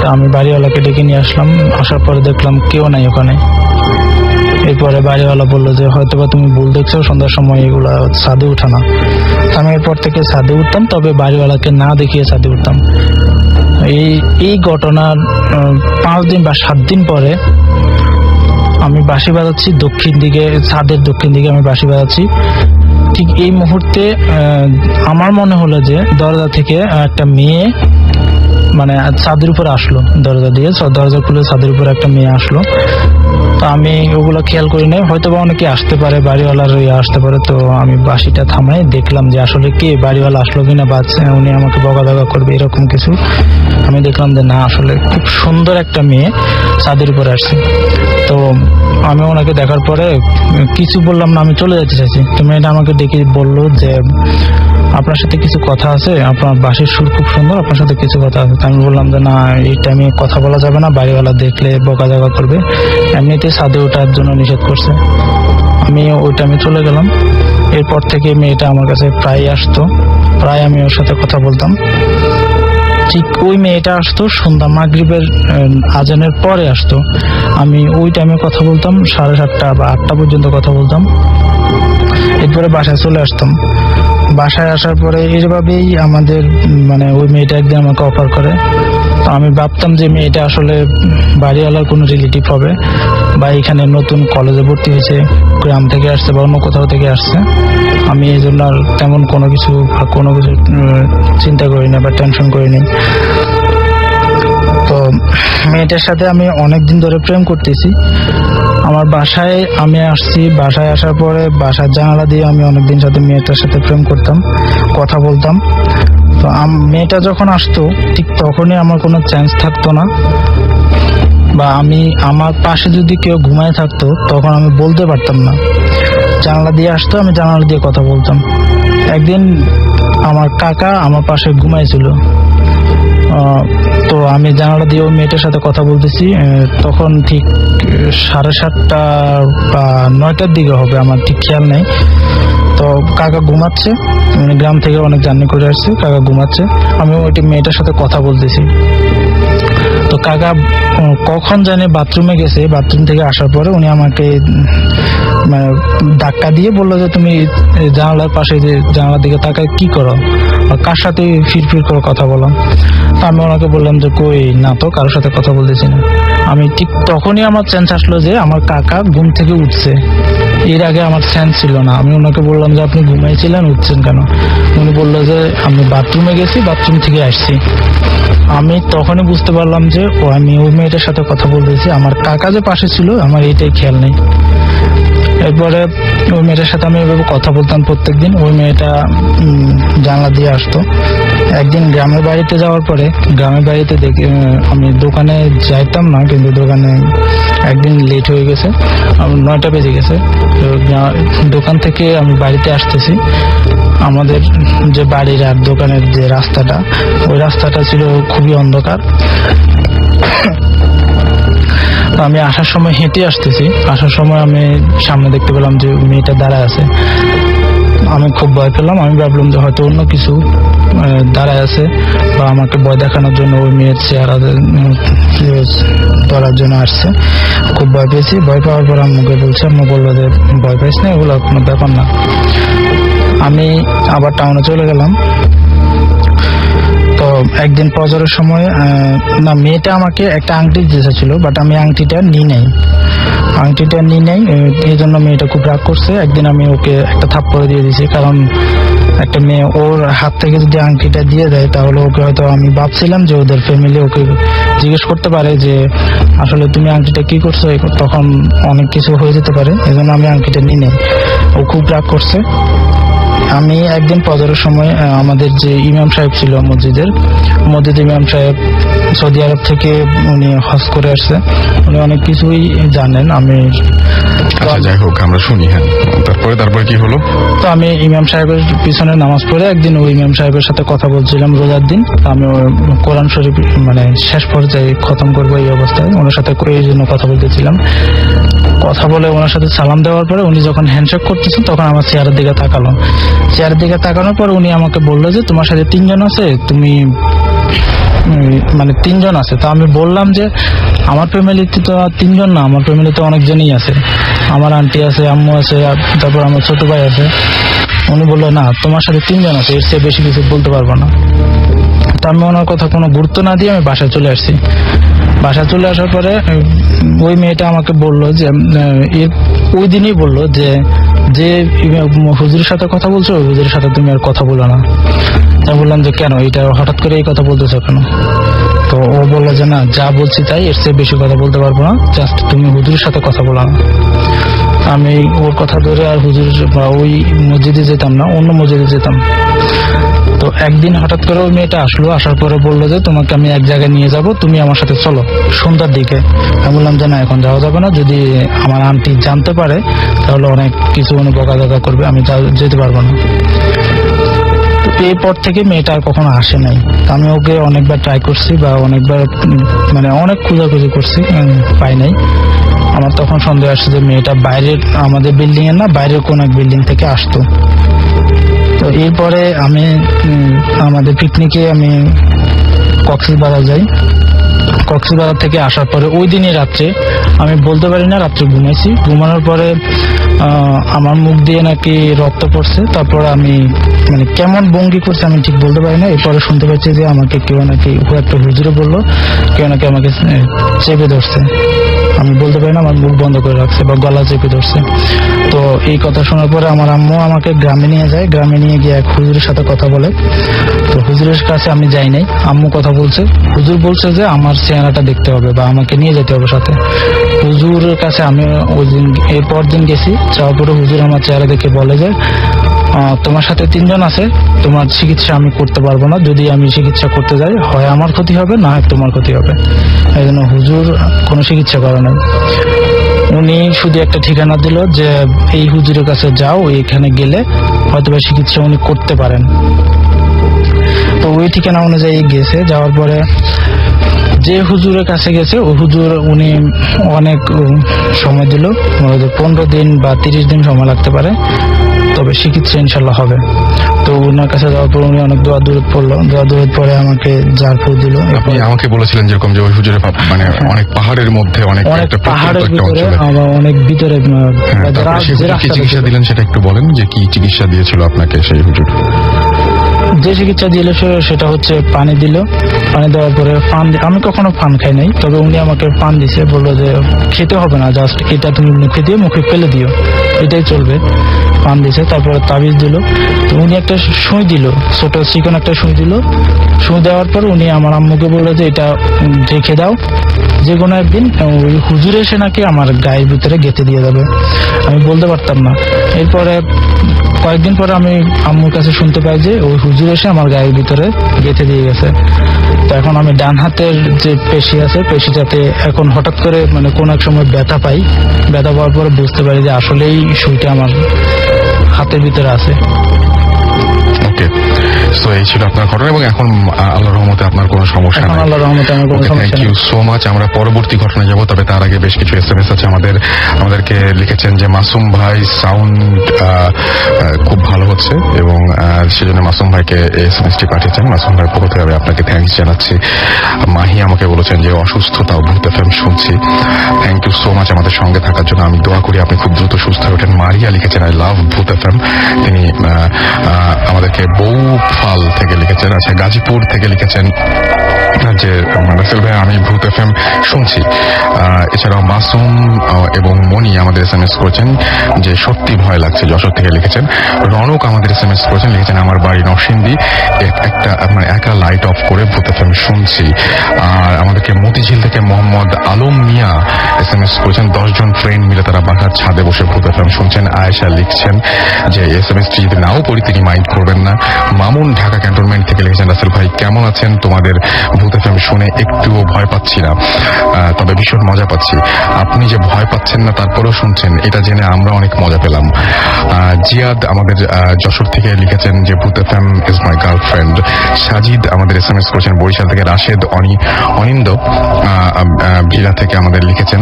তা আমি বাড়িওয়ালাকে ডেকে নিয়ে আসলাম, আসার পরে দেখলাম কেউ নাই ওখানে। এরপরে বাড়িওয়ালা বললো যে হয়তোবা তুমি ভুল দেখছো, সন্ধ্যার সময় এগুলা ছাদে উঠা না। আমি এরপর থেকে ছাদে উঠতাম, তবে বাড়িওয়ালাকে না দেখিয়ে ছাদে উঠতাম। এই ঘটনার 5 দিন বা 7 দিন পরে আমি বাঁশি বাজাচ্ছি দক্ষিণ দিকে, ছাদের দক্ষিণ দিকে আমি বাঁশি বাজাচ্ছি। ঠিক এই মুহূর্তে আমার মনে হলো যে দরজা থেকে একটা মেয়ে মানে ছাদের উপরে আসলো, দরজা দিয়ে দরজা খুলে ছাদের উপরে একটা মেয়ে আসলো। তো আমি ওগুলো খেয়াল করি নাই, হয়তো বা অনেকে আসতে পারে, বাড়িওয়ালার আসতে পারে। তো আমি বাঁশিটা থামাই, দেখলাম যে আসলে কে বাড়িওয়ালা আসলো কিনা, বা উনি আমাকে বকাধকা করবে এরকম কিছু। আমি দেখলাম যে না, আসলে খুব সুন্দর একটা মেয়ে ছাদের উপরে আসছে। তো আমি ওনাকে দেখার পরে কিছু বললাম না, আমি চলে যেতে চাইছি। তো মেয়েটা আমাকে ডেকে বললো যে আপনার সাথে কিছু কথা আছে, আপনার বাঁশির সুর খুব সুন্দর, আপনার সাথে কিছু কথা আছে। আমি বললাম যে না, এই টাইমে কথা বলা যাবে না, বাড়িওয়ালা দেখলে বকাঝকা করবে, এমনিতে ছাদে ওঠার জন্য নিষেধ করছে। আমি ওই টাইমে চলে গেলাম। এরপর থেকে মেয়েটা আমার কাছে প্রায় আসতো, প্রায় আমি ওর সাথে কথা বলতাম। ঠিক ওই মেয়েটা আসতো সন্ধ্যা মাগরিবের আজানের পরে আসতো। আমি ওই টাইমে কথা বলতাম 7:30 বা 8টা পর্যন্ত কথা বলতাম। এরপরে বাসায় চলে আসতাম। বাসায় আসার পরে এইভাবেই আমাদের মানে ওই মেয়েটা একদিন আমাকে অফার করে। তো আমি ভাবতাম যে মেয়েটা আসলে বাড়িওয়ালার কোনো রিলেটিভ হবে, বা এখানে নতুন কলেজে ভর্তি হয়েছে, গ্রাম থেকে আসছে বা অন্য কোথাও থেকে আসছে। আমি এই জন্য আর তেমন কোনো কিছু চিন্তা করিনি বা টেনশন করিনি। তো মেয়েটার সাথে আমি অনেকদিন ধরে প্রেম করতেছি। আমার বাসায় আমি আসছি, বাসায় আসার পরে বাসার জানালা দিয়ে আমি অনেকদিন সাথে মেয়েটার সাথে প্রেম করতাম, কথা বলতাম। তো মেয়েটা যখন আসতো ঠিক তখনই আমার কোনো চান্স থাকতো না, বা আমার পাশে যদি কেউ ঘুমায় থাকতো তখন আমি বলতে পারতাম না। জানালা দিয়ে আসতো, আমি জানালা দিয়ে কথা বলতাম। একদিন আমার কাকা আমার পাশে ঘুমাইছিল, তো আমি জানালা দিয়ে ওই মেয়েটার সাথে কথা বলতেছি। তখন ঠিক 7:30 বা 9টার দিকে হবে, আমার ঠিক খেয়াল নেই। তো কাকা ঘুমাচ্ছে, মানে গ্রাম থেকে অনেক জার্নি করে আসছে, কাকা ঘুমাচ্ছে, আমি ওই মেয়েটার সাথে কথা বলতেছি। তো কাকা কখন জানে বাথরুমে গেছে, বাথরুম থেকে আসার পরে উনি আমাকে মানে ধাক্কা দিয়ে বললো যে তুমি জানালার পাশে যে জানালার দিকে তাকায় কি করো, কার সাথে ফিরফির করে কথা বলো। আমি ওনাকে বললাম যে কই না তো, কারোর সাথে কথা বলতেছি না। আমি ঠিক তখনই আমার সেন্স আসলো যে আমার কাকা ঘুম থেকে উঠছে। এর আগে আমার সেন্স ছিল না। আমি ওনাকে বললাম যে আপনি ঘুমাইছিলেন, উঠছেন কেন? উনি বললো যে আমি বাথরুমে গেছি, বাথরুম থেকে আসছি। আমি তখনই বুঝতে পারলাম যে আমি ওই মেয়েটার সাথে কথা বলতেছি। আমার কাকা যে পাশে ছিল আমার এইটাই খেয়াল নেই। এরপরে ওই মেয়েটার সাথে আমি এভাবে কথা বলতাম প্রত্যেকদিন। ওই মেয়েটা জানলা দিয়ে আসতো। একদিন গ্রামের বাড়িতে যাওয়ার পরে, গ্রামের বাড়িতে দেখে আমি দোকানে যাইতাম না, কিন্তু দোকানে একদিন লেট হয়ে গেছে, 9টা বেজে গেছে। তো দোকান থেকে আমি বাড়িতে আসতেছি। আমাদের যে বাড়ির আর দোকানের যে রাস্তাটা, ওই রাস্তাটা ছিল খুবই অন্ধকার। আমি আসার সময় হেঁটে আসতেছি, আসার সময় আমি সামনে দেখতে পেলাম যে মেয়েটা দাঁড়ায় আছে। আমি খুব ভয় পেলাম। আমি ভাবলাম যে হয়তো অন্য কিছু দাঁড়ায় আছে, বা আমাকে ভয় দেখানোর জন্য ওই মেয়ের চেহারা ধরার জন্য আসছে। খুব ভয় পেয়েছি। ভয় পাওয়ার পর আম্মুকে বলছি, আম্মু বললো যে ভয় পাইস না, এগুলো কোনো ব্যাপার না। আমি আবার টাউনে চলে গেলাম। তো একদিন ফজরের সময় না, মেয়েটা আমাকে একটা আংটি দিয়েছিল, বাট আমি আংটিটা নিই নাই। এই জন্য মেয়েটা খুব রাগ করছে। একদিন আমি ওকে একটা থাপ্পড় দিয়ে দিয়েছি, কারণ একটা মেয়ে ওর হাত থেকে যদি আংটিটা দিয়ে দেয় তাহলে ওকে হয়তো, আমি ভাবছিলাম যে ওদের ফ্যামিলি ওকে জিজ্ঞেস করতে পারে যে আসলে তুমি আংটিটা কি করছো, তখন অনেক কিছু হয়ে যেতে পারে। এই জন্য আমি আংটিটা নিই নাই। ও খুব রাগ করছে। আমি একদিন ফজরের সময় আমাদের যে ইমাম সাহেব ছিল মসজিদের ইমাম সাহেব সৌদি আরব থেকে উনি হজ করে আসছে, উনি অনেক কিছুই জানেন। আমি আচ্ছা যাই হোক, আমরা শুনি। হ্যাঁ, তারপরে কি হলো? তো আমি ইমাম সাহেবের পিছনে নামাজ পড়ে একদিন ওই ইমাম সাহেবের সাথে কথা বলছিলাম রোজার দিন। আমি কোরআন শরীফ মানে শেষ পর্যায়ে খতম করবো এই অবস্থায় ওনার সাথে এই জন্য কথা বলতেছিলাম। কথা বলে ওনার সাথে সালাম দেওয়ার পরে উনি যখন হ্যান্ডশেক করতেছেন তখন আমার চেয়ারের দিকে তাকালো। চেয়ারের দিকে তাকানোর পর উনি আমাকে বললো যে তোমার সাথে 3 জন আছে, তুমি মানে 3 জন আছে। তো আমি বললাম যে আমার ফ্যামিলিতে তো 3 জন না, আমার ফ্যামিলিতে অনেকজনই আছে, আমার আন্টি আছে, আম্মু আছে, তারপর আমার ছোট ভাই আছে। উনি বললো না তোমার সাথে 3 জন আছে, এর চেয়ে বেশি কিছু বলতে পারবো না। তো আমি ওনার কথা কোনো গুরুত্ব না দিয়ে আমি বাসায় চলে আসছি। বাসায় চলে আসার পরে ওই মেয়েটা আমাকে বললো যে ওই দিনই বললো যে যে হুজুরের সাথে কথা বলছো ওই হুজুরের সাথে তুমি আর কথা বলো না। আমি বললাম যে কেন, এটা হঠাৎ করে এই কথা বলতেছো কেন? তো ও বললো যে না, যা বলছি তাই, এর চেয়ে বেশি কথা বলতে পারবো না, জাস্ট তুমি হুজুরের সাথে কথা বলো না। আমি ওর কথা ধরে আর হুজুর বা ওই মসজিদে যেতাম না, অন্য মসজিদে যেতাম। তো একদিন হঠাৎ করে ওই মেয়েটা আসলো, আসার পরে বললো যে তোমাকে আমি এক জায়গায় নিয়ে যাব, তুমি আমার সাথে চলো সন্ধ্যার দিকে। আমি বললাম যে না, এখন যাওয়া যাবে না, যদি আমার আন্টি জানতে পারে তাহলে অনেক কিছু উনি বকাঝকা করবে, আমি যেতে পারবো না। এরপর থেকে মেয়েটা আর কখনো আসে নাই। আমি ওকে অনেকবার ট্রাই করছি বা অনেকবার মানে অনেক খোঁজাখুঁজি করছি, পাই নাই। আমার তখন সন্দেহ আসছে যে মেয়েটা বাইরের, আমাদের বিল্ডিং এর না, বাইরের কোন এক বিল্ডিং থেকে আসতো। তো এরপরে আমি আমাদের পিকনিকে আমি কক্সবাজার যাই। কক্সবাজার থেকে আসার পরে ওই দিনই রাত্রে, আমি বলতে পারি না, রাত্রে ঘুমাইছি। ঘুমানোর পরে আমার মুখ দিয়ে নাকি রক্ত পড়ছে। তারপর আমি মানে কেমন ভঙ্গি করছে আমি ঠিক বলতে পারি না। এরপরে শুনতে পাচ্ছি যে আমাকে কেউ নাকি একটা হুজুরে বললো কেউ নাকি আমাকে চেপে ধরছে। আমি বলতে পারি না, আমার মুখ বন্ধ করে রাখছে বা গলা চেপে ধরছে। তো এই কথা শোনার পরে আমার আম্মু আমাকে গ্রামে নিয়ে যায়। গ্রামে নিয়ে গিয়ে এক হুজুরের সাথে কথা বলে। তো হুজুরের কাছে আমি যাই নাই, আম্মু কথা বলছে। হুজুর বলছে যে আমার চেহারাটা দেখতে হবে বা আমাকে নিয়ে যেতে হবে সাথে। হুজুরের কাছে আমি ওই দিন এরপর দিন গেছি। যাওয়ার পরে হুজুর আমার চেহারা দেখে বলে যে তোমার সাথে 3 জন আছে, তোমার চিকিৎসা আমি করতে পারবো না, যদি আমি চিকিৎসা করতে যাই হয় আমার ক্ষতি হবে না হয় তোমার ক্ষতি হবে। এই জন্য হুজুর কোনো চিকিৎসা করে নাই। উনি শুধু একটা ঠিকানা দিল যে এই হুজুরের কাছে যাও, এখানে গেলে হয়তো বা চিকিৎসা উনি করতে পারেন। তো ওই ঠিকানা অনুযায়ী গেছে। যাওয়ার পরে যে হুজুরের কাছে গেছে ওই হুজুর উনি অনেক সময় দিল, 15 দিন বা 30 দিন সময় লাগতে পারে, তবে চিকিৎসা ইনশাল্লাহ হবে। তো ওনার কাছে যাওয়ার পর উনি অনেক দোয়া দূরত পড়লো। দোয়া দূরত পরে আমাকে জারপুর দিল। আপনি আমাকে বলেছিলেন যেরকম যে ওই হুজুরের মানে অনেক পাহাড়ের মধ্যে অনেক পাহাড়ের ভিতরে, আবার অনেক ভিতরে কি চিকিৎসা দিলেন সেটা একটু বলেন, যে কি চিকিৎসা দিয়েছিল আপনাকে সেই হুজুর? যে চিকিৎসা দিল সেটা হচ্ছে পানি দিল। পানি দেওয়ার পরে পান, আমি কখনো পান খাই নাই, তবে উনি আমাকে পান দিছে। বললো যে খেতে হবে না, জাস্ট এটা তুমি মুখে দিয়ে মুখে ফেলে দিও, এটাই চলবে। পান দিছে। তারপরে তাবিজ দিল। তো উনি একটা সুই দিল, ছোট চিকন একটা সুই দিল। সুই দেওয়ার পর উনি আমার আম্মুকে বললো যে এটা রেখে দাও, যে কোনো একদিন ওই হুজুর এসে নাকি আমার গায়ের ভিতরে গেঁথে দিয়ে যাবে। আমি বলতে পারতাম না। এরপরে কয়েকদিন পরে আমি আম্মুর কাছে শুনতে পাই যে ওই হুজুর এসে আমার গায়ের ভিতরে গেঁথে দিয়ে গেছে। তো এখন আমি ডান হাতের যে পেশি আছে, পেশিটাতে এখন হঠাৎ করে মানে কোন এক সময় ব্যথা পাই। ব্যথা পাওয়ার পরে বুঝতে পারি যে আসলেই সুইটা আমার হাতের ভিতরে আছে। ওকে, তো এই ছিল আপনার ঘটনা, এবং এখন আল্লাহর রহমতে আপনার কোনো সমস্যা নেই। আল্লাহর রহমতে আমার কোনো সমস্যা নেই। Thank you so much. আমরা পরবর্তী ঘটনায় যাব, তবে তার আগে বেশ কিছু এসএমএস আছে। আমাদেরকে লিখেছেন যে মাসুম ভাই সাউন্ড খুব ভালো হচ্ছে, এবং সেজন্য মাসুম ভাইকে এসএমএসটি পাঠিয়েছেন। মাসুম ভাইয়ের পক্ষ থেকে আমি আপনাকে থ্যাঙ্কস জানাচ্ছি। মাহি আমাকে বলেছেন যে অসুস্থতা ভূত এফএম শুনছি। থ্যাংক ইউ সো মাচ আমাদের সঙ্গে থাকার জন্য। আমি দোয়া করি আপনি খুব দ্রুত সুস্থ হয়ে ওঠেন। মারিয়া লিখেছেন আই লাভ ভূত এফএম। তিনি আমাদেরকে বউফাল থেকে লিখেছেন। আচ্ছা, গাজীপুর থেকে লিখেছেন যে রাসেল ভাই আমি ভূত এফএম শুনছি। এছাড়াও মাসুম এবং মনি আমাদের এসএমএস করেছেন যে সত্যি ভয় লাগছে, যশোর থেকে লিখেছেন। রনক আমাদের এসএমএস করেছেন, লিখেছেন আমার বাড়ি নরসিংদী, একটা মানে একা লাইট অফ করে ভূত এফএম শুনছি। আর আমাদেরকে মতিঝিল থেকে মোহাম্মদ আলম মিয়া এসএমএস করেছেন, 10 জন ফ্রেন্ড মিলে তারা বাসার ছাদে বসে ভূত এফএম শুনছেন। আয়েশা লিখছেন যে এসএমএসটি যদি নাও পড়ি তিনি মাইন্ড করবেন না। মামুন ঢাকা ক্যান্টনমেন্ট থেকে লিখেছেন রাসেল ভাই কেমন আছেন, তোমাদের ভূত ভূত FM শুনে একটুও ভয় পাচ্ছি না, তবে ভীষণ মজা পাচ্ছি। আপনি যে ভয় পাচ্ছেন না তারপরেও শুনছেন, এটা জেনে আমরা অনেক মজা পেলাম। জিয়াদ আমাদের যশোর থেকে লিখেছেন যে ভূত FM is my girlfriend. Sajid আমাদের SMS করেছেন বরিশাল থেকে। রাশেদ অনিন্দ ভিলা থেকে আমাদের লিখেছেন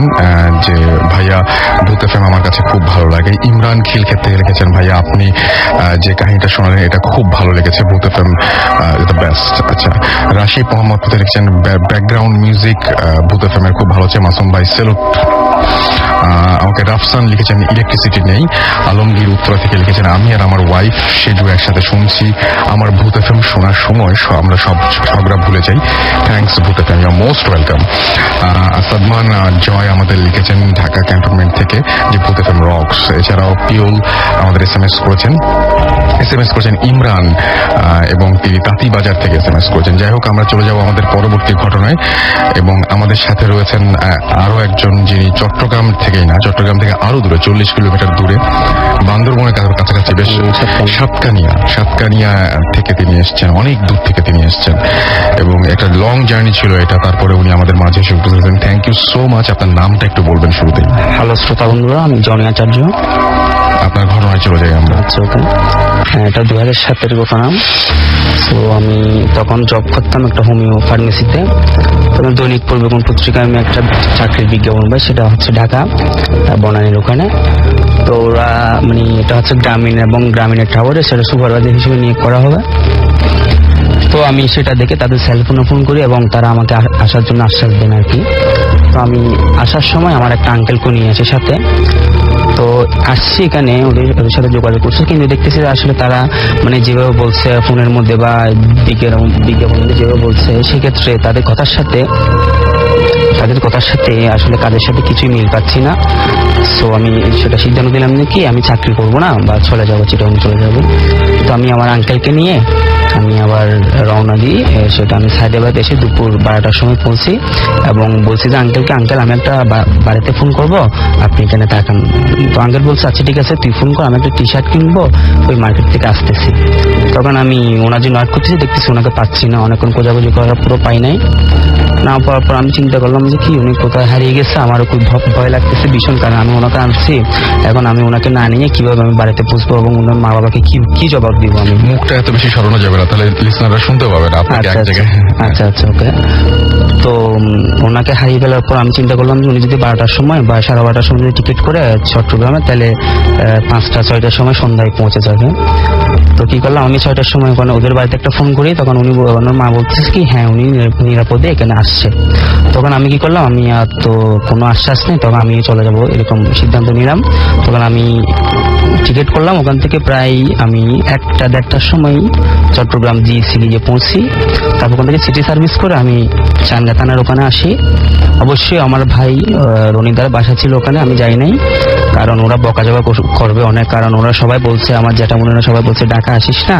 যে ভাইয়া ভূত FM আমার কাছে খুব ভালো লাগে। ইমরান খিলক্ষেত থেকে লিখেছেন ভাইয়া আপনি যে কাহিনীটা শোনালেন এটা খুব ভালো লেগেছে, ভূত FM দ্য বেস্ট। আচ্ছা, রাশিদ মোহাম্মদ থেকে লিখেছেন ব্যাকগ্রাউন্ড মিউজিক ভূত FM এর খুব ভালো হচ্ছে, মাসুম ভাই সেলুট। আমাকে রাফসান লিখেছেন ইলেকট্রিসিটি নেই। আলমগীর উত্তরা থেকে লিখেছেন আমি আর আমার ওয়াইফ সেজু একসাথে শুনছি, আমার ভূত FM শোনার সময় আমরা সব ঝগড়া ভুলে যাই। Thanks Bhoot FM, you are most welcome. Sadman Joy আমাদের লিখেছেন ঢাকা ক্যান্টনমেন্ট থেকে যে ভূত FM রক্স। এছাড়াও পিওল আমাদের SMS করেছেন ইমরান এবং তিনি তাঁতিবাজার থেকে SMS করেছেন। যাই হোক, আমরা চলে যাব আমাদের পরবর্তী ঘটনায় এবং আমাদের সাথে রয়েছেন আরো একজন যিনি চট্টগ্রাম থেকেই না, চট্টগ্রাম থেকে আরো দূরে 40 কিলোমিটার দূরে বান্দরবনের কাছাকাছি বেশ সাতকানিয়া থেকে তিনি এসছেন, অনেক দূর থেকে তিনি এসছেন এবং একটা লং জার্নি ছিল এটা। তারপরে উনি আমাদের মাঝে এসে উপস্থিত হয়েছেন। Thank you so much. আপনার নামটা একটু বলবেন শুরুতেই। হ্যালো শ্রোতা বন্ধুরা, আমি জনি আচার্য। আপনার ঘটনায় চলে যাই আমরা। আচ্ছা, ওকে। হ্যাঁ, এটা 2007-এর ঘটনা। তো আমি তখন জব করতাম একটা হোমিও ফার্মেসিতে। তখন দৈনিক পরিবেশন পত্রিকায় আমি একটা চাকরির বিজ্ঞাপন পাই, সেটা হচ্ছে ঢাকা বনানীর ওখানে। তো ওরা মানে এটা হচ্ছে গ্রামীণ এবং গ্রামীণের টাওয়ারে, সেটা সুপারভাইজার হিসেবে নিয়োগ করা হবে। তো আমি সেটা দেখে তাদের সেলফোনে ফোন করি এবং তারা আমাকে আসার জন্য আশ্বাস দেন আর কি। তো আমি আসার সময় আমার একটা আঙ্কেলকে নিয়ে আসে সাথে। তো আসছি এখানে, ওদের সাথে যোগাযোগ করছি, কিন্তু দেখতেছি আসলে তারা মানে যেভাবে বলছে ফোনের মধ্যে বা বিজ্ঞাপনের যেভাবে বলছে, সেক্ষেত্রে তাদের কথার সাথে আসলে কাজের সাথে কিছুই মিল পাচ্ছি না। সো আমি সেটা সিদ্ধান্ত দিলাম যে কি আমি চাকরি করবো না বা চলে যাবো, চিটাগাং চলে যাবো। তো আমি আমার আঙ্কেলকে নিয়ে আমি আবার রওনা দিই। সেটা আমি সাইদাবাদ এসে দুপুর 12টার সময় পৌঁছি এবং বলছি যে আঙ্কেল আমি একটা বাড়িতে ফোন করব, আপনি এখানে থাকেন। তো আঙ্কেল বলছে আচ্ছা ঠিক আছে, তুই ফোন কর, আমি একটা টি-শার্ট কিনবো, ওই মার্কেট থেকে আসতেছি। তখন আমি ওনার জন্য ওয়েট করতেছি, দেখতেছি ওনাকে পাচ্ছি না, অনেকক্ষণ খোঁজাখুঁজি করার পুরো পাই নাই। না পাওয়ার পর আমি চিন্তা করলাম যে কি উনি কোথায় হারিয়ে গেছে, আমারও খুব ভয় লাগতেছে ভীষণ, কারণ আমি ওনাকে আনছি, এখন আমি ওনাকে না নিয়ে কিভাবে আমি বাড়িতে পৌঁছবো এবং ওনার মা বাবাকে কি জবাব দিব। আমি মুখটা এত বেশি সরানো যাবে না, তাহলে লিসনাররা শুনতে পাবে না আপনাকে এক জায়গায়। আচ্ছা, ওকে। তো ওনাকে হারিয়ে ফেলার পর আমি চিন্তা করলাম যে উনি যদি 12টার সময় বা 12:30টার সময় যদি টিকিট করে চট্টগ্রামে, তাহলে 5টা-6টার সময় সন্ধ্যায় পৌঁছে যাবে। তো কি করলাম, আমি 6টার সময় ওখানে ওদের বাড়িতে একটা ফোন করি। তখন ওনার মা বলতেছে কি হ্যাঁ উনি নিরাপদে এখানে আসছে। তখন আমি কি করলাম, আমি আর তো কোনো আশ্বাস নেই, তখন আমি চলে যাব এরকম সিদ্ধান্ত নিলাম। তখন আমি টিকিট করলাম, ওখান থেকে প্রায় আমি 1টা-1:30টার সময় চট্টগ্রাম জিসি গিয়ে পৌঁছি। তারপর ওখান থেকে সিটি সার্ভিস করে আমি চাঙ্গা থানার ওখানে আসি। অবশ্যই আমার ভাই রনিদার বাসা ছিল ওখানে, আমি যাই নাই, কারণ ওরা বকাঝকা করবে অনেক, কারণ ওরা সবাই বলছে, আমার জ্যাঠা বোনেরা সবাই বলছে ঢাকা আসিস না,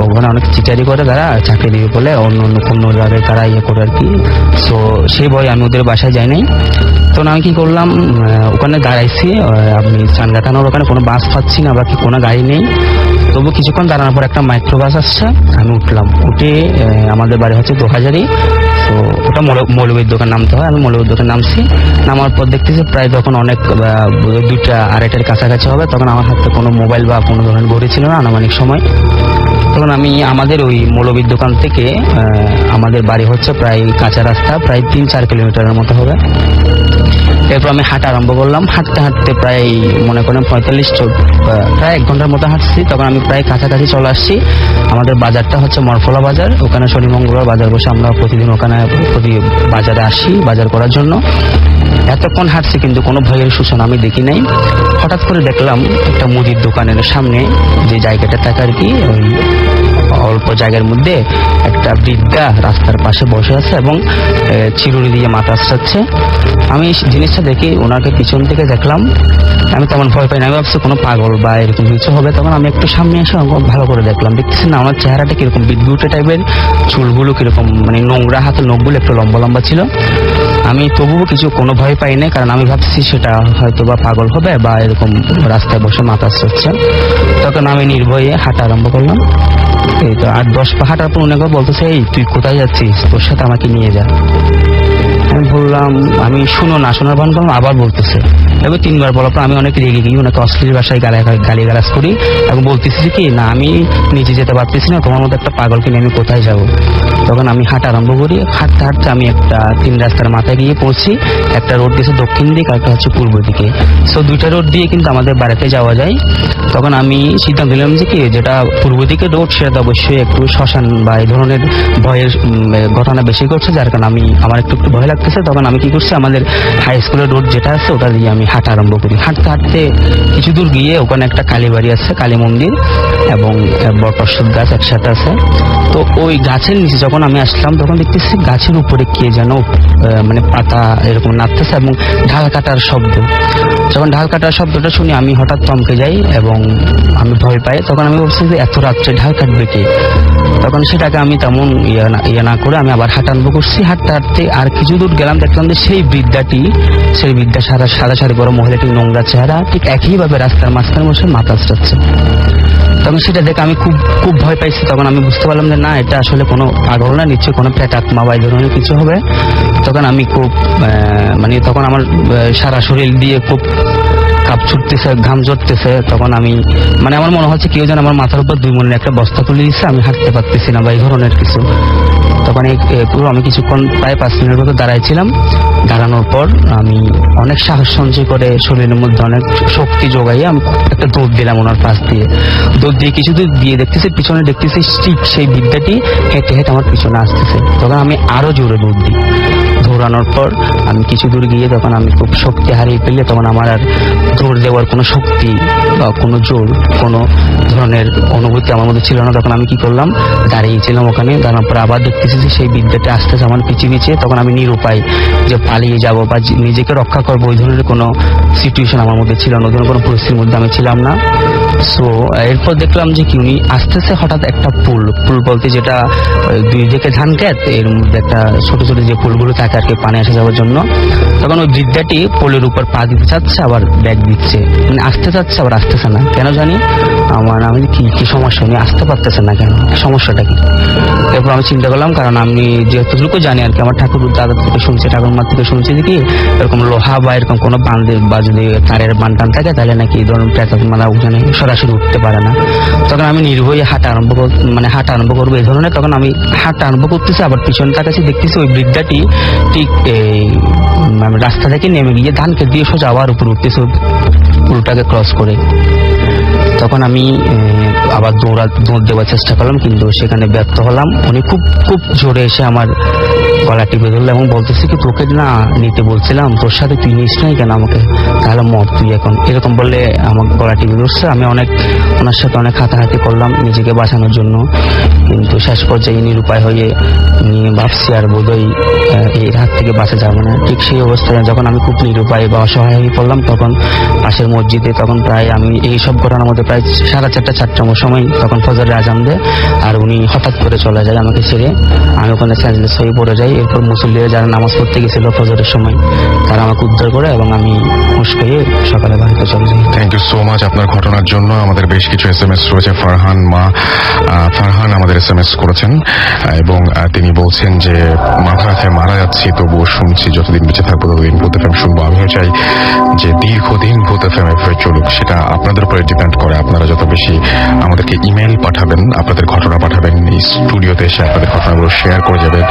ওখানে অনেক চিটারি করে তারা, চাকরি দিবে বলে অন্য জায়গায় তারা ইয়ে করে আর কি। সো সেই ভয় আমি ওদের বাসায় যাই নাই। তো আমি কি করলাম, ওখানে দাঁড়াইছি, আমি চাঙ্গা থানার ওখানে কোনো বাস পাচ্ছি না বা কোনো গাড়ি নেই। তবু কিছুক্ষণ দাঁড়ানোর পর একটা মাইক্রো বাস আসছে, আমি উঠলাম। উঠে আমাদের বাড়ি হচ্ছে 2000-ই। তো ওটা মৌলবীর দোকান নামতে হয়, আমি মৌলবীর দোকান নামছি। নামার পর দেখতেছি প্রায় তখন অনেক 2টা-2:30-এর কাছাকাছি হবে। তখন আমার হাতে কোনো মোবাইল বা কোনো ধরনের ঘড়ি ছিল না আনুমানিক সময়। তখন আমি আমাদের ওই মৌলবীর দোকান থেকে আমাদের বাড়ি হচ্ছে প্রায় কাঁচা রাস্তা, প্রায় 3-4 কিলোমিটারের মতো হবে। এরপর আমি হাঁটা আরম্ভ করলাম। হাঁটতে হাঁটতে প্রায় মনে করেন প্রায় 1 ঘন্টার মতো হাঁটছি। তখন আমি প্রায় কাছাকাছি চলে আসছি। আমাদের বাজারটা হচ্ছে মরফলা বাজার, ওখানে শনি মঙ্গলবার বাজার বসে, আমরা প্রতিদিন ওখানে বাজারে আসি বাজার করার জন্য। এতক্ষণ হাঁটছি কিন্তু কোনো ভয়ের সূচনা আমি দেখি নাই। হঠাৎ করে দেখলাম একটা মুদির দোকানের সামনে যে জায়গাটা থাকে আর কি, ওই অল্প জায়গার মধ্যে একটা বৃদ্ধা রাস্তার পাশে বসে আছে এবং চিরুনি দিয়ে মাথা আঁচড়াচ্ছে। আমি জিনিসটা দেখে ওনাকে পিছন থেকে দেখলাম, আমি তেমন ভয় পাই না, আমি ভাবছি কোনো পাগল বা এরকম কিছু হবে। তখন আমি একটু সামনে এসে ভালো করে দেখলাম, দেখতেছি না ওনার চেহারাটা কিরকম বিদ্যুটে টাইপের, চুলগুলো কিরকম মানে নোংরা, হাতের নখগুলো একটু লম্বা লম্বা ছিল। আমি তবুও কোনো ভয় পাই না, কারণ আমি ভাবছি সেটা হয়তো বা পাগল হবে বা এরকম রাস্তায় বসে মাথা আঁচড়াচ্ছে। তখন আমি নির্ভয়ে হাঁটা আরম্ভ করলাম। এই তো 8-10 পা হাঁটার পর উনি একবার বলতেছে, এই তুই কোথায় যাচ্ছিস, তোর সাথে আমাকে নিয়ে যা। আমি বললাম, আমি শুনো না, শোনার ভান করলাম, আবার বলতেছে। এবার 3বার বলার পর আমি অনেক রেগে গিয়ে ওনাকে অশ্লীল ভাষায় গালিগালাজ করি এবং বলতেছি যে কি না, আমি নিজে যেতে পারতেছি না, তোমার মতো একটা পাগলকে নিয়ে আমি কোথায় যাব। তখন আমি হাঁটা আরম্ভ করি। হাঁটতে হাঁটতে আমি একটা 3 রাস্তার মাথায় গিয়ে পৌঁছি। একটা রোড গেছে দক্ষিণ দিক, আর একটা হচ্ছে পূর্ব দিকে। সো 2টা রোড দিয়ে কিন্তু আমাদের বাড়িতে যাওয়া যায়। তখন আমি সিদ্ধান্ত নিলাম যে কি, যেটা পূর্ব দিকে রোড সেটা অবশ্যই একটু শ্মশান বা এই ধরনের ভয়ের ঘটনা বেশি করছে, যার কারণে আমার একটু ভয় লাগতেছে। তখন আমি কি করছি, আমাদের হাই স্কুলের রোড যেটা আছে ওটা দিয়ে আমি হাঁটা আরম্ভ করি। হাঁটতে হাঁটতে কিছু দূর গিয়ে ওখানে একটা কালী বাড়ি আছে, কালী মন্দির এবং বটঅশ্বত্থ গাছ একসাথে আছে। তো ওই গাছের নিচে যখন আমি আসলাম, তখন দেখতেছি গাছের উপরে কে যেন মানে পাতা এরকম নাড়তেছে এবং ঢাল কাটার শব্দ। যখন ঢাল কাটার শব্দটা শুনি আমি হঠাৎ চমকে যাই এবং আমি ভয় পাই। তখন আমি বলছি যে এত রাত্রে ঢাল কাটবে কে। তখন সেটাকে আমি তেমন ইয়ে না করে আমি আবার হাঁটা আরম্ভ করছি। হাঁটতে হাঁটতে আর কিছু দূর গেলাম, দেখলাম যে সেই বৃদ্ধা সাদা শাড়ি পরা মহিলাটি, নোংরা চেহারা, ঠিক একইভাবে রাস্তার মাঝখানে বসে মাথা আঁচড়াচ্ছে। তখন সেটা দেখে আমি খুব ভয় পাইছি। তখন আমি বুঝতে পারলাম যে না, এটা আসলে কোনো পাগল না, নিশ্চয়ই কোনো প্রেতাত্মা বা এই ধরনের কিছু হবে। তখন আমি খুব মানে তখন আমার সারা শরীর দিয়ে খুব কাপ ছুটতেছে, ঘাম ঝরতেছে। তখন আমি মানে আমার মনে হচ্ছে কেউ যেন আমার মাথার উপর 2 মনের একটা বস্তা তুলে দিচ্ছে, আমি হাঁটতে পারতেছি না বা এই ধরনের কিছু। তখন পুরো আমি কিছুক্ষণ প্রায় 5 মিনিটের মতো দাঁড়াইছিলাম। দাঁড়ানোর পর আমি অনেক সাহস সঞ্চয় করে শরীরের মধ্যে অনেক শক্তি যোগাইয়ে আমি একটা দৌড় দিলাম ওনার পাশ দিয়ে। দৌড় দিয়ে কিছু দূর গিয়ে দেখতেছি পিছনে দেখতেছি ঠিক সেই বিদ্যাটি হেঁটে হেঁটে আমার পিছনে আসতেছে। তখন আমি আরো জোরে দৌড় দিই। দৌড়ানোর পর আমি কিছু দূর গিয়ে তখন আমি খুব শক্তি হারিয়ে ফেললে তখন আমার আর দৌড় দেওয়ার কোনো শক্তি বা কোনো জোর, কোনো ধরনের অনুভূতি আমার মধ্যে ছিল না। তখন আমি কি করলাম, দাঁড়িয়েছিলাম ওখানে। দাঁড়ানোর পর আবার দেখতেছি যে সেই বিদ্যাটা আসতেছে আমার পিছিয়ে। তখন আমি নিরুপায় যে পালিয়ে যাব বা নিজেকে রক্ষা করবো, ওই ধরনের কোনো সিচুয়েশন আমার মধ্যে ছিল না, ওই ধরনের কোনো পরিস্থিতির মধ্যে আমি ছিলাম না। সো এরপর দেখলাম যে কি উনি আসতেছে হঠাৎ একটা পুল বলতে যেটা 2 দিকে ধান ক্ষেত, এর মধ্যে একটা ছোট ছোট যে পুলগুলো থাকে আর কি পানি আসা যাওয়ার জন্য। তখন ওই বৃদ্ধাটি পোলের উপর পা দিতে চাচ্ছে, আবার ব্যাগ দিচ্ছে, মানে আসতে চাচ্ছে আবার আসতেছে না কেন জানি। আমি কি সমস্যা, উনি আসতে পারতেছে না কেন, সমস্যাটা কি? এরপর আমি চিন্তা করলাম, কারণ আমি যেহেতু জানি আর কি, আমার ঠাকুর দাদা থেকে শুনছি, ঠাকুরমার থেকে শুনছি যে কি এরকম লোহা বা এরকম কোনো বান্ধের বা যদি তারের বান টান থাকে তাহলে নাকি ধরুন প্রেতাত্মারা ওখানে সরাসরি উঠতে পারে না। তখন আমি নির্ভয়ে হাঁটা আরম্ভ করবো এই ধরনের। তখন আমি হাঁটা আরম্ভ করতেছি, আবার পিছনে তাকাচ্ছি, দেখতেছি ওই বৃদ্ধাটি ঠিক রাস্তা থেকে নেমে গিয়ে ধানকে দিয়ে সোজা আবার উপর উঠতেছে পুলটাকে ক্রস করে। তখন আমি আবার দৌড় দেওয়ার চেষ্টা করলাম, কিন্তু সেখানে ব্যর্থ হলাম। উনি খুব জোরে এসে আমার গলা টিপে ধরলো এবং বলতেছে কি, তোকে না নিতে বলছিলাম, তোর সাথে তুই নিস নাই কেন আমাকে, তাহলে মর তুই এখন, এরকম বললে আমার গলা টিপে ধরছে। আমি ওনার সাথে অনেক হাতাহাতি করলাম নিজেকে বাঁচানোর জন্য, কিন্তু শেষ পর্যায়ে নিরুপায় হয়ে নিয়ে ভাবছি আর বোধহয় এই হাত থেকে বাঁচা যাবে না। ঠিক সেই অবস্থায় যখন আমি খুব নিরুপায় বা অসহায় হয়ে পড়লাম, তখন পাশের মসজিদে তখন প্রায় আমি এই সব ঘটনার মধ্যে প্রায় 4:30-4টার সময় তখন ফজরের আজান দেয়, আর উনি হঠাৎ করে চলে যায় আমাকে ছেড়ে। আমি ওখানে সেজদায় হয়ে পড়ে যাই। এরপর মুসল্লিরা যারা নামাজ পড়তে গেছিল ফজরের সময়, তারা আমাকে উদ্ধার করে এবং আমি হুঁশ পেয়ে সকালে বাড়িতে চলে যাই। থ্যাংক ইউ সো মাচ আপনার ঘটনার জন্য। আমাদের বেশ কিছু SMS রয়েছে। ফারহান আমাদের SMS করেছেন এবং তিনি বলছেন যে মাথা ব্যথায় মারা যাচ্ছি, তবুও শুনছি, যতদিন বেঁচে থাকবো ততদিন ভূত FM শুনবো। আমিও চাই যে দীর্ঘদিন ভূত FM এভাবে চলুক। সেটা আপনাদের উপরে ডিপেন্ড করে। আপনারা যত বেশি আমাদেরকে ইমেল পাঠাবেন, আপনাদের ঘটনা পাঠাবেন, এই স্টুডিওতে এসে আপনাদের ঘটনাগুলো শেয়ার করে যাবেন,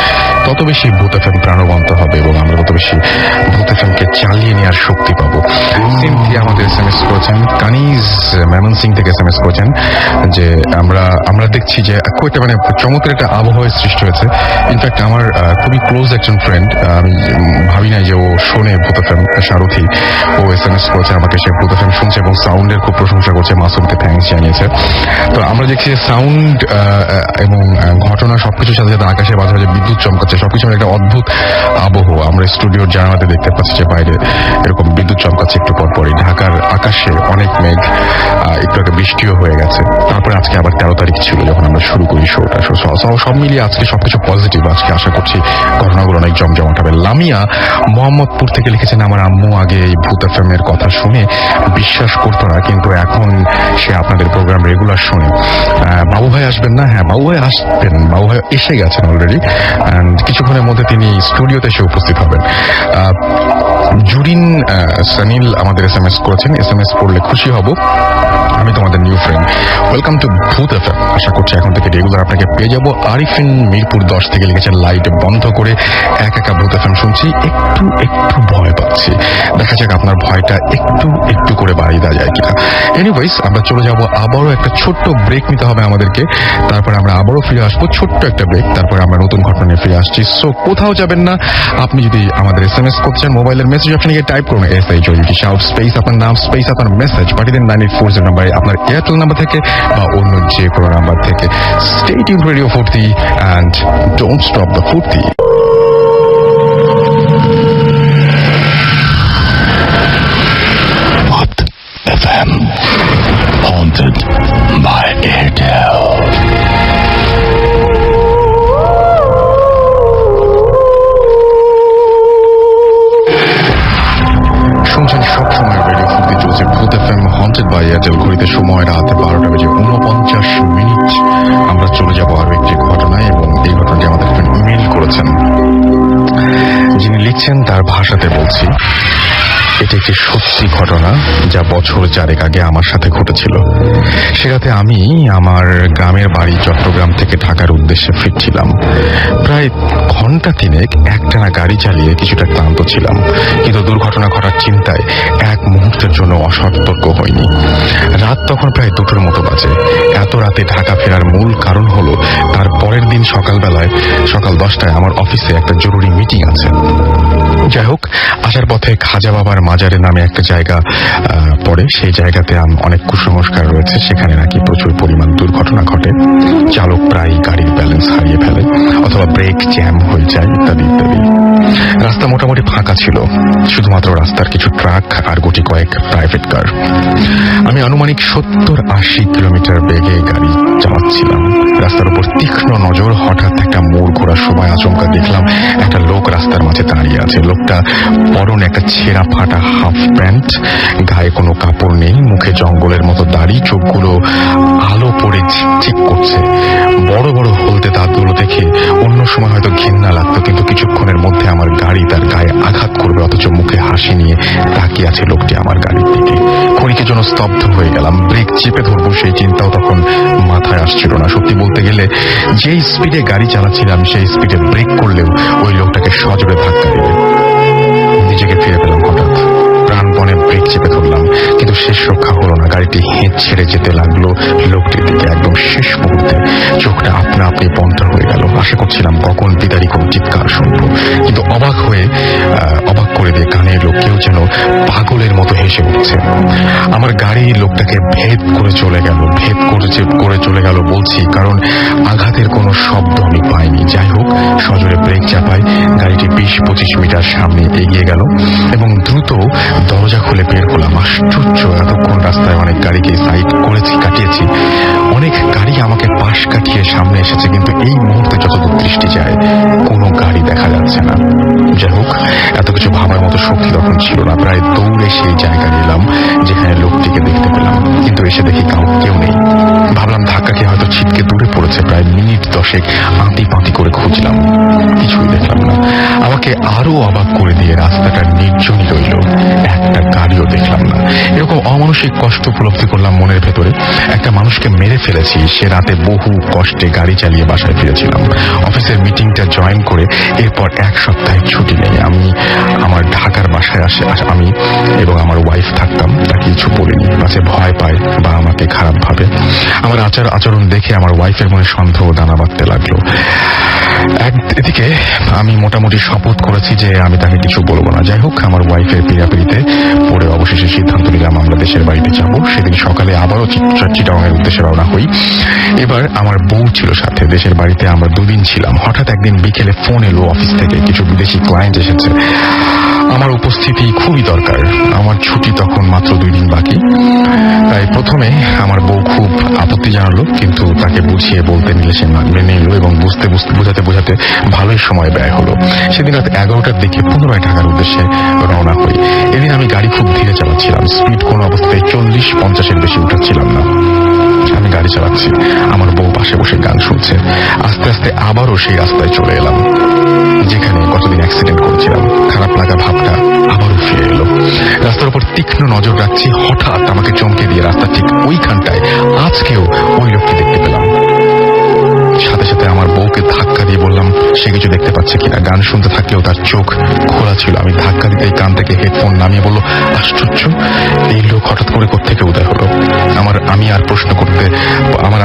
তত বেশি ভূত FM প্রাণবন্ত হবে এবং আমরা তত বেশি ভূত FM কে চালিয়ে নেওয়ার শক্তি পাবো। সিনথিয়া আমাদের SMS করেছেন, কানিজ ময়মনসিং থেকে SMS করেছেন যে আমরা দেখছি যে একটা মানে চমৎকার একটা আবহাওয়ার সৃষ্টি হয়েছে। ইনফ্যাক্ট আমার খুবই ক্লোজ একজন ফ্রেন্ড, আমি ভাবি নাই যে ও শোনে ভূত FM, সারথি, ও SMS করেছে আমাকে, সে ভূত FM শুনছে এবং সাউন্ডের খুব প্রশংসা করছে, মাসুমকে থ্যাঙ্কস জানিয়েছে। তো আমরা দেখছি যে সাউন্ড এবং ঘটনা সবকিছুর সাথে সাথে আকাশে বাজে বাজে বিদ্যুৎ চমকাচ্ছে, সবকিছু একটা অদ্ভুত আবহ। আমরা স্টুডিওর জানালাতে দেখতে পাচ্ছি যে বাইরে এরকম বিদ্যুৎ চমকাচ্ছে একটু পর পরই। ঢাকার আকাশে অনেক মেঘ, একটু একটা বৃষ্টিও হয়ে গেছে। তারপরে আজকে আবার 13 তারিখ ছিল যখন আমরা শুরু করি শোটা। সব মিলিয়ে আজকে সবকিছু পজিটিভ। আজকে আশা করছি ঘটনাগুলো অনেক জমজমাট হবে। লামিয়া মোহাম্মদপুর থেকে লিখেছেন, আমার আম্মু আগে এই ভূত এফএম এর কথা শুনে বিশ্বাস করতো না, কিন্তু এখন সে আপনাদের প্রোগ্রাম রেগুলার শুনে। বাবু ভাই আসবেন না? হ্যাঁ, বাবু ভাই আসবেন, বাবু ভাই এসে গেছেন অলরেডি, অ্যান্ড কিছুক্ষণের মধ্যে তিনি স্টুডিওতে এসে উপস্থিত হবেন। জুরিন সানিল আমাদের SMS করেছেন, SMS পড়লে খুশি হব, আমি তোমাদের নিউ ফ্রেন্ড, ওয়েলকাম টু ভূত এফএম। আশা করছি এখন থেকে রেগুলার আপনাকে পেয়ে যাবো। আরিফিন মিরপুর 10 থেকে লিখেছেন, লাইট বন্ধ করে একা ভূত এফএম শুনছি, একটু ভয় পাচ্ছি, দেখা যাক আপনার ভয়টা একটু করে বাড়িয়ে দেওয়া যায় কিনা। এনিওয়েজ, আমরা চলে যাব, আবারও একটা ছোট্ট ব্রেক নিতে হবে আমাদেরকে, তারপরে আমরা আবারও ফিরে আসবো, ছোট্ট একটা ব্রেক, তারপরে আমরা নতুন ঘটনা নিয়ে ফিরে আসছি। সো কোথাও যাবেন না। আপনি যদি আমাদের SMS করতে চান, মোবাইলের মেসেজ অপশনে গিয়ে টাইপ করুন SHOUT শাউট স্পেস আপনার নাম স্পেস আপনার মেসেজ পাঠিয়ে দেন 9840 নাম্বারে, আপনার এয়ারটেল নাম্বার থেকে বা অন্য যে কোনো নাম্বার থেকে। স্টে টিউনড রেডিও ফুর্তি and don't stop the Foorti. FM haunted by Airtel. শুনছেন সব সময় রেডিও ফুর্তি, চলছে ভূত এফএম হন্টেড বাই এয়ারটেল। ঘড়িতে সময় রাত 12:49। আমরা চলে যাব আরো একটি ঘটনায়, এবং এই ঘটনাটি আমাদের ইমেইল করেছেন। যিনি লিখছেন তার ভাষাতে বলছি, এটি একটি সত্যি ঘটনা যা বছর 4 আগে আমার সাথে ঘটেছিল। সে রাতে আমি আমার গ্রামের বাড়ি চট্টগ্রাম থেকে ঢাকার উদ্দেশ্যে ফিরছিলাম। প্রায় ঘন্টা 3 একটানা গাড়ি চালিয়ে কিছুটা ক্লান্ত ছিলাম, কিন্তু দুর্ঘটনা ঘটার চিন্তায় এক মুহূর্তের জন্য অসতর্ক হয়নি। রাত তখন প্রায় 2টোর মতো বাজে। এত রাতে ঢাকা ফেরার মূল কারণ হলো, তার পরের দিন সকাল 10টায় আমার অফিসে একটা জরুরি মিটিং আছে। যাই হোক, আসার পথে খাজা বাবার মাজারের নামে একটা জায়গা পড়ে, সেই জায়গাতে অনেক কুসংস্কার রয়েছে, সেখানে নাকি প্রচুর পরিমাণ দুর্ঘটনা ঘটে। চালক প্রায় গাড়ির ব্যালেন্স হারিয়ে ফেলে অথবা ব্রেক জ্যাম হয়ে যায়, ইত্যাদি। রাস্তা মোটামুটি ফাঁকা ছিল, শুধুমাত্র রাস্তার কিছু ট্রাক আর গুটি কয়েক প্রাইভেট কার। আমি আনুমানিক 70-80 কিলোমিটার বেগে গাড়ি চালাচ্ছিলাম। রাস্তার উপর তীক্ষ্ণ নজর, হঠাৎ একটা মোড় ঘোরার সময় আচমকা দেখলাম একটা লোক রাস্তার মাঝে দাঁড়িয়ে আছে। লোকটা পরনে একটা ছেঁড়া ফাটা হাফ প্যান্ট, গায়ে কোনো কাপড় নেই, মুখে জঙ্গলের মতো দাড়ি, চোখগুলো আলো পড়ে ঝিকঝিক করছে। বড় বড় হলদে দাঁতগুলো দেখে অন্য সময় হয়তো ঘৃণা লাগতো, কিন্তু কিছুক্ষণের মধ্যে আমার গাড়ি তার গায়ে আঘাত করবে, অথচ মুখে হাসি নিয়ে তাকিয়ে আছে লোকটি আমার গাড়ির দিকে। ক্ষণিকের জন্য স্তব্ধ হয়ে গেলাম। ব্রেক চেপে ধরবো সেই চিন্তাও তখন মাথায় আসছিল না। সত্যি বলতে গেলে, যেই স্পিডে গাড়ি চালাচ্ছিলাম সেই স্পিডে ব্রেক করলেও ওই লোকটাকে সজোরে ধাক্কা দেবে। নিজেকে ফিরে পেলাম হঠাৎ, প্রাণপণে ব্রেক চেপে ধরলাম, কিন্তু শেষ রক্ষা হলো না। গাড়িটি হেঁচ ছেড়ে যেতে লাগলো লোকটির দিকে। একদম শেষ মুহূর্তে চোখটা আপনা আপনি বন্ধ হয়ে গেল। আশা করছিলাম কখন পিতারি কোন চিৎকার শুনবো, কিন্তু অবাক করে দিয়ে কানে এলো কেউ যেন পাগলের মতো হেসে উঠছে। আমার গাড়ি লোকটাকে ভেদ করে চলে গেল বলছি, কারণ আঘাতের কোনো শব্দ আমি পাইনি। যাই হোক, সজোরে ব্রেক চাপায় গাড়িটি 20-25 মিটার সামনে এগিয়ে গেল এবং দ্রুত দরজা খুলে বের হলাম। আশ্চর্য, এতক্ষণ রাস্তায় অনেক গাড়িকে সাইড কাটিয়েছি, অনেক গাড়ি আমাকে পাশ কাটিয়ে সামনে এসেছে, কিন্তু এই মুহূর্তে যতদূর দৃষ্টি যায় কোনো গাড়ি দেখা যাচ্ছে না। যাই হোক, এত কিছু ভাবার মতো শক্তি তখন ছিল না। প্রায় দৌড়ে সেই জায়গায় এলাম যেখানে লোকটিকে দেখতে পেলাম, কিন্তু এসে দেখি কেউ নেই। ভাবলাম ধাক্কা খেয়ে হয়তো ছিটকে দূরে পড়েছে। প্রায় মিনিট 10 আঁতি করে খুঁজলাম, কিছুই দেখলাম না। আমাকে আরো অবাক করে দিয়ে রাস্তাটা নির্জনই রইল, একটা গাড়িও দেখলাম না। এরকম অমানসিক কষ্ট উপলব্ধি করলাম মনের ভেতরে। একটা মানুষকে মেরে ফেলেছি। সে রাতে বহু কষ্টে গাড়ি চালিয়ে বাসায় ফিরেছিলাম। অফিসের মিটিংটা জয়েন করে এরপর 1 সপ্তাহের ছুটি নেই আমি আমার ঢাকার বাসায় আমি এবং আমার ওয়াইফ থাকতাম। তাকে কিছু বলিনি, পাছে ভয় পায় বা আমাকে খারাপ ভাবে। আমার আচরণ দেখে আমার ওয়াইফের মনে সন্দেহ দানা বাঁধতে লাগলো। এদিকে আমি মোটামুটি শপথ করেছি যে আমি তাকে কিছু বলবো না। যাই হোক, আমার ওয়াইফের পিড়াপিড়িতে পরে অবশেষে সিদ্ধান্ত নিলাম আমরা দেশের বাড়িতে যাব। সেদিন সকালে আবারও চিটাগাংয়ের উদ্দেশ্যে রওনা হই। এবার আমার বউ ছিল সাথে। দেশের বাড়িতে আমরা 2 দিন ছিলাম। হঠাৎ একদিন বিকেলে ফোন এলো অফিস থেকে, কিছু বিদেশি ক্লায়েন্ট এসেছে, আমার উপস্থিতি খুবই দরকার। আমার ছুটি তখন মাত্র 2 দিন বাকি। তাই প্রথমে আমার বউ খুব আপত্তি জানালো, কিন্তু তাকে বুঝিয়ে বলতে নিলে সে মেনে নিল এবং বোঝাতে ভালোই সময় ব্যয় হলো। সেদিন রাত 11টার দিকে পুনরায় ঢাকার উদ্দেশ্যে রওনা হই। এদিন আমি গাড়ি খুব ধীরে চালাচ্ছিলাম। স্পিড কোনো অবস্থায় 40-50-এর বেশি উঠাচ্ছিলাম না। আমি গাড়ি চালাচ্ছি, আমার বউ পাশে বসে গান শুনছে। আস্তে আস্তে আবারও সেই রাস্তায় চলে এলাম যেখানে গতদিন অ্যাক্সিডেন্ট করেছিলাম। খারাপ লাগা ভাবটা আবারও ফিরে এলো। রাস্তার উপর তীক্ষ্ণ নজর রাখছি। হঠাৎ আমাকে চমকে দিয়ে রাস্তা ঠিক ওইখানটায় আজকেও ওই লোককে দেখতে পেলাম। সাথে সাথে আমার বউকে ধাক্কা দিয়ে বললাম সে কিছু দেখতে পাচ্ছে কিনা। গান শুনতে থাকলেও তার চোখ খোলা ছিল। আমি ধাক্কা দিতেই কান থেকে হেডফোন নামিয়ে বলল, আশ্চর্য, এই লোক হঠাৎ করে কোত্থেকে উদয় হলো। আমার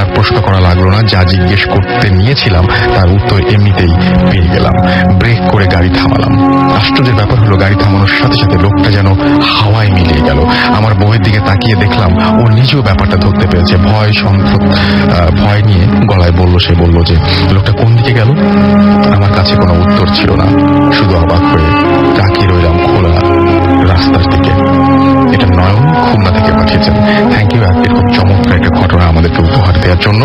আর প্রশ্ন করা লাগলো না। যা জিজ্ঞেস করতে নিয়েছিলাম তার উত্তর এমনিতেই পেয়ে গেলাম। ব্রেক করে গাড়ি থামালাম। আশ্চর্যের ব্যাপার হলো, গাড়ি থামানোর সাথে সাথে লোকটা যেন হাওয়ায় মিলিয়ে গেল। আমার বউয়ের দিকে তাকিয়ে দেখলাম ও নিজেও ব্যাপারটা ধরতে পেরেছে। ভয় নিয়ে গলায় সে বলল যে লোকটা কোন দিকে গেল। আমার কাছে কোনো উত্তর ছিল না, শুধু অবাক হয়ে তাকিয়ে রইলাম খোলা রাস্তার দিকে। এটা নয়ন খুলনা থেকে পাঠিয়েছেন। Thank you. এরকম চমৎকার একটা ঘটনা আমাদেরকে উপহার দেওয়ার জন্য।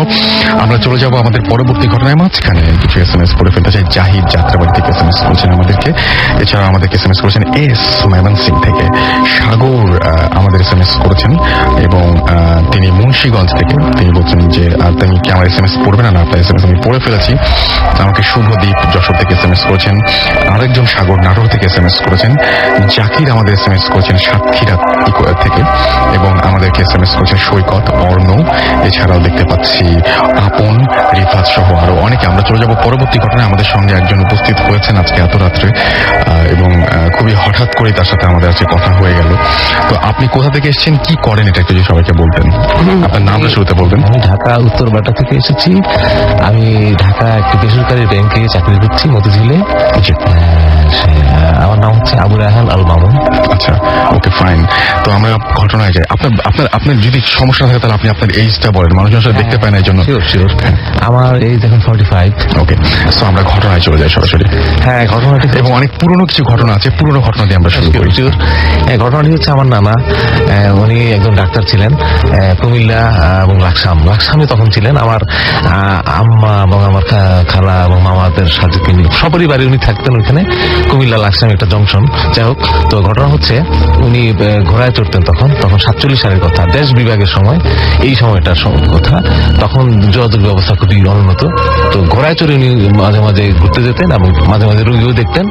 আমরা চলে যাব আমাদের পরবর্তী ঘটনায়। মাঝখানে কিছু SMS করে ফেলতে চাই। জাহিদ যাত্রাবাড়ি থেকে SMS করেছেন আমাদেরকে। এছাড়া আমাদেরকে SMS করেছেন এস ময়মনসিং থেকে। সাগর আমাদের SMS করেছেন এবং তিনি মুন্সিগঞ্জ থেকে। তিনি বলছেন যে তুমি কি আমার SMS পড়বে না? আপনার SMS আমি পড়ে ফেলেছি। আমাকে শুভদীপ যশোর থেকে SMS করেছেন। আরেকজন সাগর নাটোর থেকে SMS করেছেন। জাকির আমাদের SMS করেছেন সাতক্ষীরা থেকে এবং আমাদেরকে SMS করেছেন সৈকত, অর্ণ। এছাড়াও দেখতে পাচ্ছি আপন, রিফাত সহ আরো অনেকে। আমরা চলে যাব পরবর্তী ঘটনায়। আমাদের সঙ্গে একজন উপস্থিত হয়েছেন আজকে এত রাত্রে এবং খুবই হঠাৎ করে তার সাথে আমাদের আজকে কথা হয়ে গেল। তো আপনি কোথা থেকে এসেছেন, কি করেন, এটা একটু যদি সবাইকে বলতেন। আপনার নামটা শুরুতে বলবেন। আমি ঢাকা উত্তর বাটা থেকে এসেছি। আমি ঢাকা একটি বেসরকারি ব্যাংকে চাকরি করছি মতিঝিলে। আমার নাম হচ্ছে আবু রায়হান আল মামুন। আচ্ছা, ওকে, ফাইন। তো আমরা ঘটনায় যাই। আপনার যদি সমস্যা থাকে তাহলে আপনি আপনার এইজটা বলেন, মানুষজন আসলে দেখতে পায় না, এই জন্য। শিওর। আমার এইজ এখন 45। ওকে, সো আমরা ঘটনায় চলে যাই সরাসরি। হ্যাঁ, ঘটনাটি এবং অনেক পুরনো কিছু ঘটনা আছে, পুরনো ঘটনা দিয়ে আমরা শুরু করি। ঘটনাটি হচ্ছে আমার নানা, উনি একজন ডাক্তার ছিলেন কুমিল্লা এবং লাকসামে তখন ছিলেন। আমার আম্মা এবং আমার খালা এবং মামাদের সাথে তিনি সপরিবারে উনি থাকতেন ওইখানে কুমিল্লা লাকসামে একটা জংশন। যাই হোক, তো ঘটনা হচ্ছে উনি ঘোড়ায় চড়তেন তখন 47 সালের কথা, দেশ বিভাগের সময়, এই সময়টার কথা। তখন যোগাযোগ ব্যবস্থা খুবই অনুন্নত। তো ঘোড়ায় চড়ে উনি মাঝে মাঝে ঘুরতে যেতেন এবং মাঝে মাঝে রোগীও দেখতেন।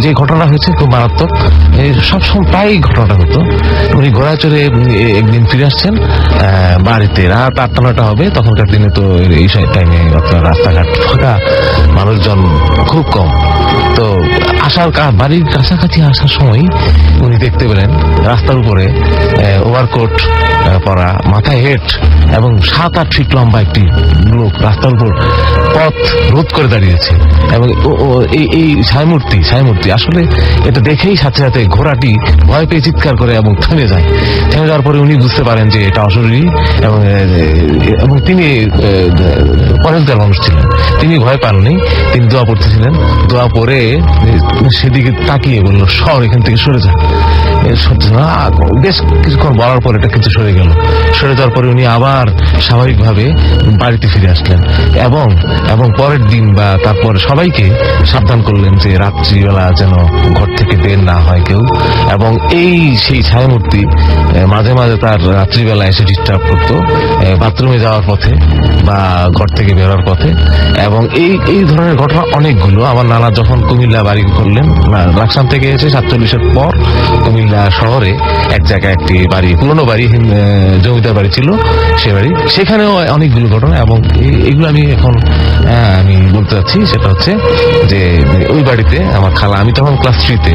যে ঘটনা হয়েছে খুব মারাত্মক, সবসময় প্রায় ঘটনাটা হতো। উনি ঘোড়ায় চড়ে একদিন ফিরে আসছেন বাড়িতে, রাত 8-9টা হবে। তখনকার দিনে তো এই টাইমে আপনার রাস্তাঘাট ফাঁকা, মানুষজন খুব কম। তো বাড়ির কাছাকাছি আসার সময় উনি দেখতে পেলেন রাস্তার উপরে ওভারকোট পরা, মাথায় হেট এবং 7-8 ফিট লম্বা একটি লোক রাস্তার উপর পথ রোধ করে দাঁড়িয়েছে। এবং এই ছায়ামূর্তি আসলে এটা দেখেই সাথে সাথে ঘোড়াটি ভয় পেয়ে চিৎকার করে এবং থেমে যাওয়ার পরে উনি বুঝতে পারেন যে এটা অশরীরী এবং তিনি পরেশগার মানুষ ছিলেন। তিনি ভয় পাননি, তিনি দোয়া পড়তেছিলেন। দোয়া পরে সেদিকে তাকিয়ে বলল, সর, এখান থেকে সরে যা। বেশ কিছুক্ষণ বলার পর এটা কিন্তু সরে গেল। সরে যাওয়ার পরে উনি আবার স্বাভাবিকভাবে বাড়িতে ফিরে আসলেন এবং পরের দিন বা তারপরে সবাইকে সাবধান করলেন যে রাত্রিবেলা যেন ঘর থেকে বের না হয় কেউ। এবং সেই ছায়ামূর্তি মাঝে মাঝে তার রাত্রিবেলা এসে ডিস্টার্ব করতো বাথরুমে যাওয়ার পথে বা ঘর থেকে বেরোর পথে। এবং এই ধরনের ঘটনা অনেকগুলো। আমার নানা যখন কুমিল্লা বাড়ি করলেন, লাকসাম থেকে এসে 47-এর পর কুমিল্লা কুমিল্লা শহরে এক জায়গায় একটি বাড়ি, পুরনো বাড়ি, জমিদার বাড়ি ছিল সে বাড়ি, সেখানেও অনেকগুলো ঘটনা। এবং এগুলো আমি এখন আমি বলতে চাচ্ছি, সেটা হচ্ছে যে ওই বাড়িতে আমার খালা, আমি তখন ক্লাস 3-তে,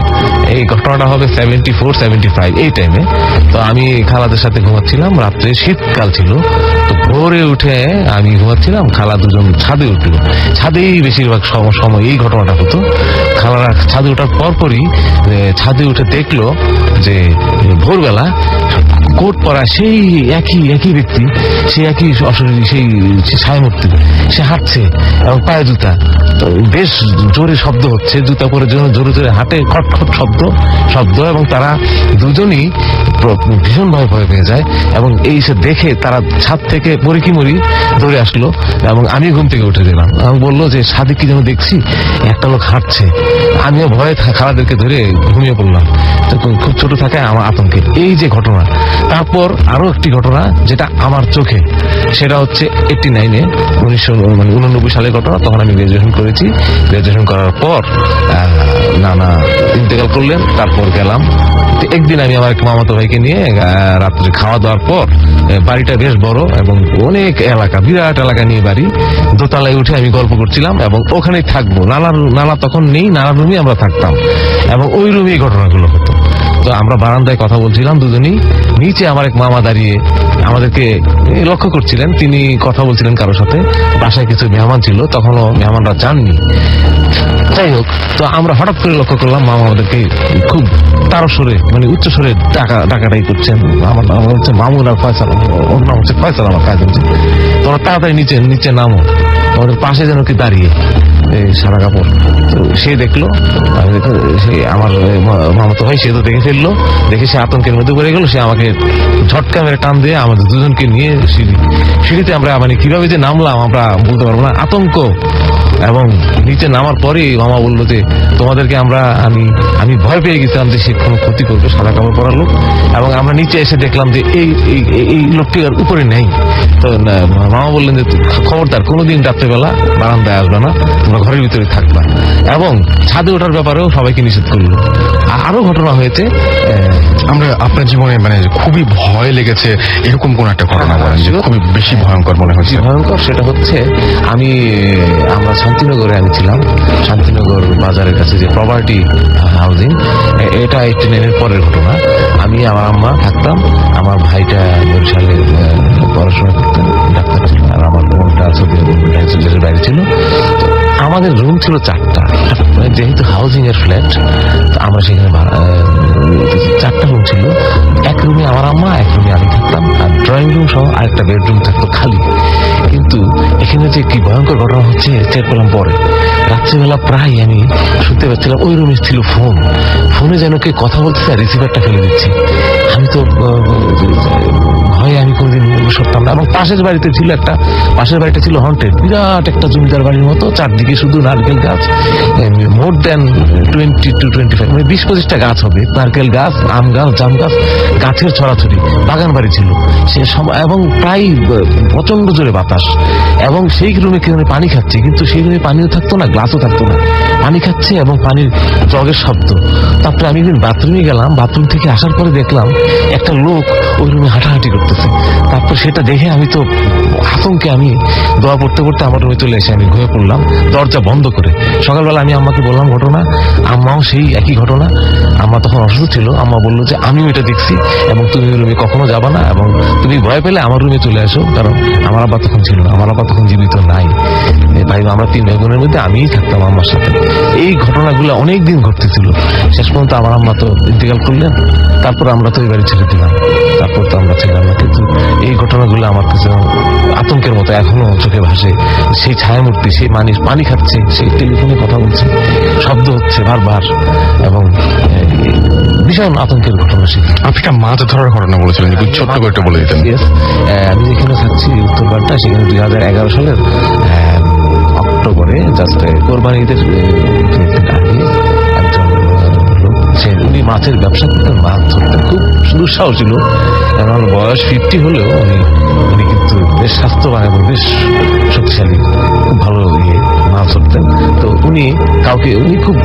এই ঘটনাটা হবে 74-75 এই টাইমে। তো আমি খালাদের সাথে ঘুমাচ্ছিলাম, রাত্রে শীতকাল ছিল, তো ভোরে উঠে আমি ঘুমাচ্ছিলাম, খালা দুজন ছাদে উঠলো। ছাদেই বেশিরভাগ সময় এই ঘটনাটা হতো। খালারা ছাদে ওঠার পরপরই ছাদে উঠে দেখলো যে ভোরবেলা কোট পরা সেই একই ব্যক্তি, সেই একই অশরীরী, সেই ছায়ামূর্তি, সে হাঁটছে এবং পায়ে জুতা, তো বেশ জোরে শব্দ হচ্ছে, জুতা পরে জোরে জোরে হাঁটে, খটখট শব্দ, এবং তারা দুজনই ভীষণভাবে ভয় পেয়ে যায়। এবং এই সে দেখে তারা ছাদ থেকে পরিকি মরি দৌড়ে আসলো, এবং আমি ঘুম থেকে উঠে দিলাম। আমি বললো যে ছাদে কি যেন দেখছি, একটা লোক হাঁটছে। আমিও ভয়ে খালাদেরকে ধরে ঘুমিয়ে পড়লাম। খুব ছোট থাকে আমার আতঙ্কে এই যে ঘটনা। তারপর আরো একটি ঘটনা যেটা আমার চোখে, সেটা হচ্ছে 89-এ 1999 সালের ঘটনা। তখন আমি গ্রাজুয়েশন করেছি। গ্রাজুয়েশন করার পর নানা ইন্তেকাল করলেন, তারপর গেলাম। একদিন আমি আমার মামাতো ভাইকে নিয়ে রাত্রে খাওয়া দাওয়ার পর, বাড়িটা বেশ বড় এবং অনেক এলাকা, বিরাট এলাকা নিয়ে বাড়ি, দোতলায় উঠে আমি গল্প করছিলাম এবং ওখানেই থাকবো। নালা তখন নেই, নানার রুমে আমরা থাকতাম এবং ওই রুমেই ঘটনাগুলো হতো। তো আমরা বারান্দায় কথা বলছিলাম দুজনই, নিচে আমার এক মামা দাঁড়িয়ে আমাদেরকে লক্ষ্য করছিলেন, তিনি কথা বলছিলেন কারোর সাথে। বাসায় কিছু মেহমান ছিল, তখনও মেহমানরা যাননি। যাই হোক, তো আমরা হঠাৎ করে লক্ষ্য করলাম মামা আমাদেরকে খুব তারস্বরে, উচ্চ স্বরে ডাকাডাকি করছেন। আমার নাম হচ্ছে মামুন আর ফয়সাল, ওর নাম হচ্ছে ফয়সাল, আমার কাজ হচ্ছে। তোমরা তাড়াতাড়ি নিচে নামো, আমাদের পাশে যেন কি দাঁড়িয়ে সারা কাপড়। তো সে দেখলো, সে আমার মামাতো ভাই, সে তো দেখে ফেললো। দেখে সে আতঙ্কের মধ্যে পড়ে গেল। সে আমাকে ঝটকা মেরে টান দিয়ে আমাদের দুজনকে নিয়ে সিঁড়িতে আমরা কিভাবে যে নামলাম আমরা বলতে পারবো না, আতঙ্ক। এবং নিচে নামার পরে মামা বললো যে তোমাদেরকে আমি ভয় পেয়ে গেছিলাম যে সে কোনো ক্ষতি করবে, সাদা কাপড় পরা লোক। এবং আমরা নিচে এসে দেখলাম যে এই লোকটি আর উপরে নেই। তো মামা বললেন যে খবরদার কোনোদিন রাত্রেবেলা বারান্দায় আসবে না, তোমরা ঘরের ভিতরে থাকবা। এবং ছাদে ওঠার ব্যাপারেও সবাইকে নিষেধ করলো। আরো ঘটনা হয়েছে। আমরা আপনার জীবনে খুবই ভয় লেগেছে এরকম কোন একটা ঘটনা বলেন যে খুবই বেশি ভয়ঙ্কর মনে হচ্ছে? ভয়ঙ্কর সেটা হচ্ছে, আমরা শান্তিনগরে আমি ছিলাম, শান্তিনগর বাজারের কাছে যে প্রপার্টি হাউজিং, এটা 89-এর পরের ঘটনা। আমি আমার আম্মা থাকতাম, আমার ভাইটা বরিশালে পড়াশোনা করতেন, ডাক্তার ছিল, আর আমার বোনটা সৌদির বাইরে ছিল। আমাদের রুম ছিল 4টা, যেহেতু হাউজিং এর ফ্ল্যাট, আমরা সেখানে 4টা রুম ছিল। এক রুমে আমার আম্মা, এক রুমে আমি থাকতাম, আর ড্রয়িং রুম সহ আরেকটা বেডরুম থাকতো খালি। কিন্তু এখানে যে কি ভয়ঙ্কর ঘটনা হচ্ছে টের পেলাম পরে। রাত্রিবেলা প্রায় আমি শুনতে পাচ্ছিলাম ওই রুমে ছিল ফোনে যেন কে কথা বলতেছে, রিসিভারটা ফেলে দিচ্ছে। আমি তো ভয়ে আমি কোনদিন সরতাম না। এবং পাশের বাড়িটা ছিল হন্টেড, বিরাট একটা জমিদার বাড়ির মতো, চারদিকে শুধু নারকেল গাছ, মোর দেন 20-25 20-25টা গাছ হবে, নারকেল গাছ, আম গাছ, জাম গাছ, গাছের ছড়াছড়ি, বাগান বাড়ি ছিল সে সময়। এবং প্রায় প্রচন্ড জোরে বাতাস, এবং সেই রুমে কেউ পানি খাচ্ছে, কিন্তু সেই রুমে পানিও থাকতো না, গ্লাসও থাকতো না, পানি খাচ্ছে এবং পানির জগের শব্দ। তারপরে আমি বাথরুমে গেলাম, বাথরুম থেকে আসার পরে দেখলাম একটা লোক ওই রুমে হাঁটাহাঁটি করতেছে। তারপর সেটা দেখে আমি তো আতঙ্কে আমি দোয়া পড়তে পড়তে আমার রুমে চলে এসে আমি ঘুমিয়ে পড়লাম, দরজা বন্ধ করে। সকালবেলা আমি আম্মাকে বললাম ঘটনা, আম্মাও সেই একই ঘটনা। আম্মা তখন অসুস্থ ছিল, আম্মা বললো যে আমিও এটা দেখছি এবং তুমি ওই রুমে কখনো যাবা না, এবং তুমি ভয় পেলে আমার রুমে চলে আসো। কারণ আমার আব্বা তখন ছিল না, আমার আব্বা তখন জীবিত নাই। ভাই আমরা 3 ভাই বোনের মধ্যে আমিই থাকতাম আম্মার সাথে। এই ঘটনাগুলো অনেকদিন ঘটতেছিল। শেষ পর্যন্ত আমার আম্মা তো ইন্তেকাল করলেন, তারপর আমরা তো এই বাড়ি ছেড়ে দিলাম, তারপর তো আমরা ছিলাম না। কিন্তু এই ঘটনাগুলো আমার কাছে আতঙ্কের মতো এখনো চোখে ভাসে। সেই ছায়ামূর্তি, সেই মানুষ পানি খাচ্ছে, সেই টেলিফোনে কথা বলছে, শব্দ হচ্ছে বারবার, এবং ভীষণ আতঙ্কের ঘটনা। সে আপনি একটা মাছ ধরার ঘটনা বলেছিলেন, যদি ছোট্ট করে একটা বলে দিতেন। আমি যেখানে থাকছি উত্তরপাড়া, সেখানে 2011 সালের অক্টোবরে, জাস্ট কোরবানি ঈদের আগে একজন লোক, উনি মাছের ব্যবসা করতেন, মাছ ধরতেন, খুব দুঃসাহ ছিল। আমার বয়স 50 হলেও উনি কিন্তু বেশ স্বাস্থ্যবান এবং বেশ শক্তিশালী, খুব ভালো মাছ ধরতেন। তো উনি খুব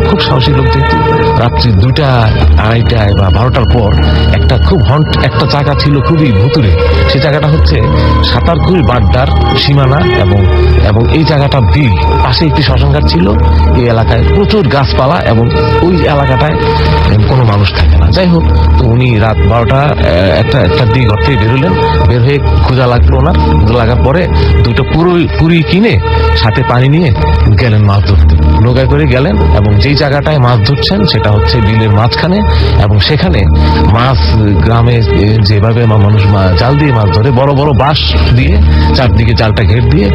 খুব সাহসী লোক, যেহেতু রাত্রি 2টা 2:30টায় বা 12টার পর একটা জায়গা ছিল খুবই ভুতুরে। সেই জায়গাটা হচ্ছে সাঁতারকুল বাড্ডার সীমানা এবং এই জায়গাটা বিল, পাশে একটি শ্মশানঘাট ছিল। এই এলাকায় প্রচুর গাছপালা এবং ওই এলাকাটায় কোনো মানুষ থাকে না। যাই হোক, তো উনি রাত 12টা একটার দিকে ঘর থেকে বেরোলেন। বের হয়ে খোঁজা লাগলো ওনার। খোঁজা লাগার পরে 2টা পুরি কিনে সাথে পানি নিয়ে গেলেন মাছ ধরতে। নৌকায় করে গেলেন এবং যেই জায়গাটায় মাছ ধরছেন সেটা হচ্ছে বিলের মাঝখানে। এবং সেখানে মাছ, গ্রামে যেভাবে মানুষ জাল দিয়ে মাছ ধরে, বড় বড় বাঁশ দিয়ে চারদিকে জালটা ঘের দিয়ে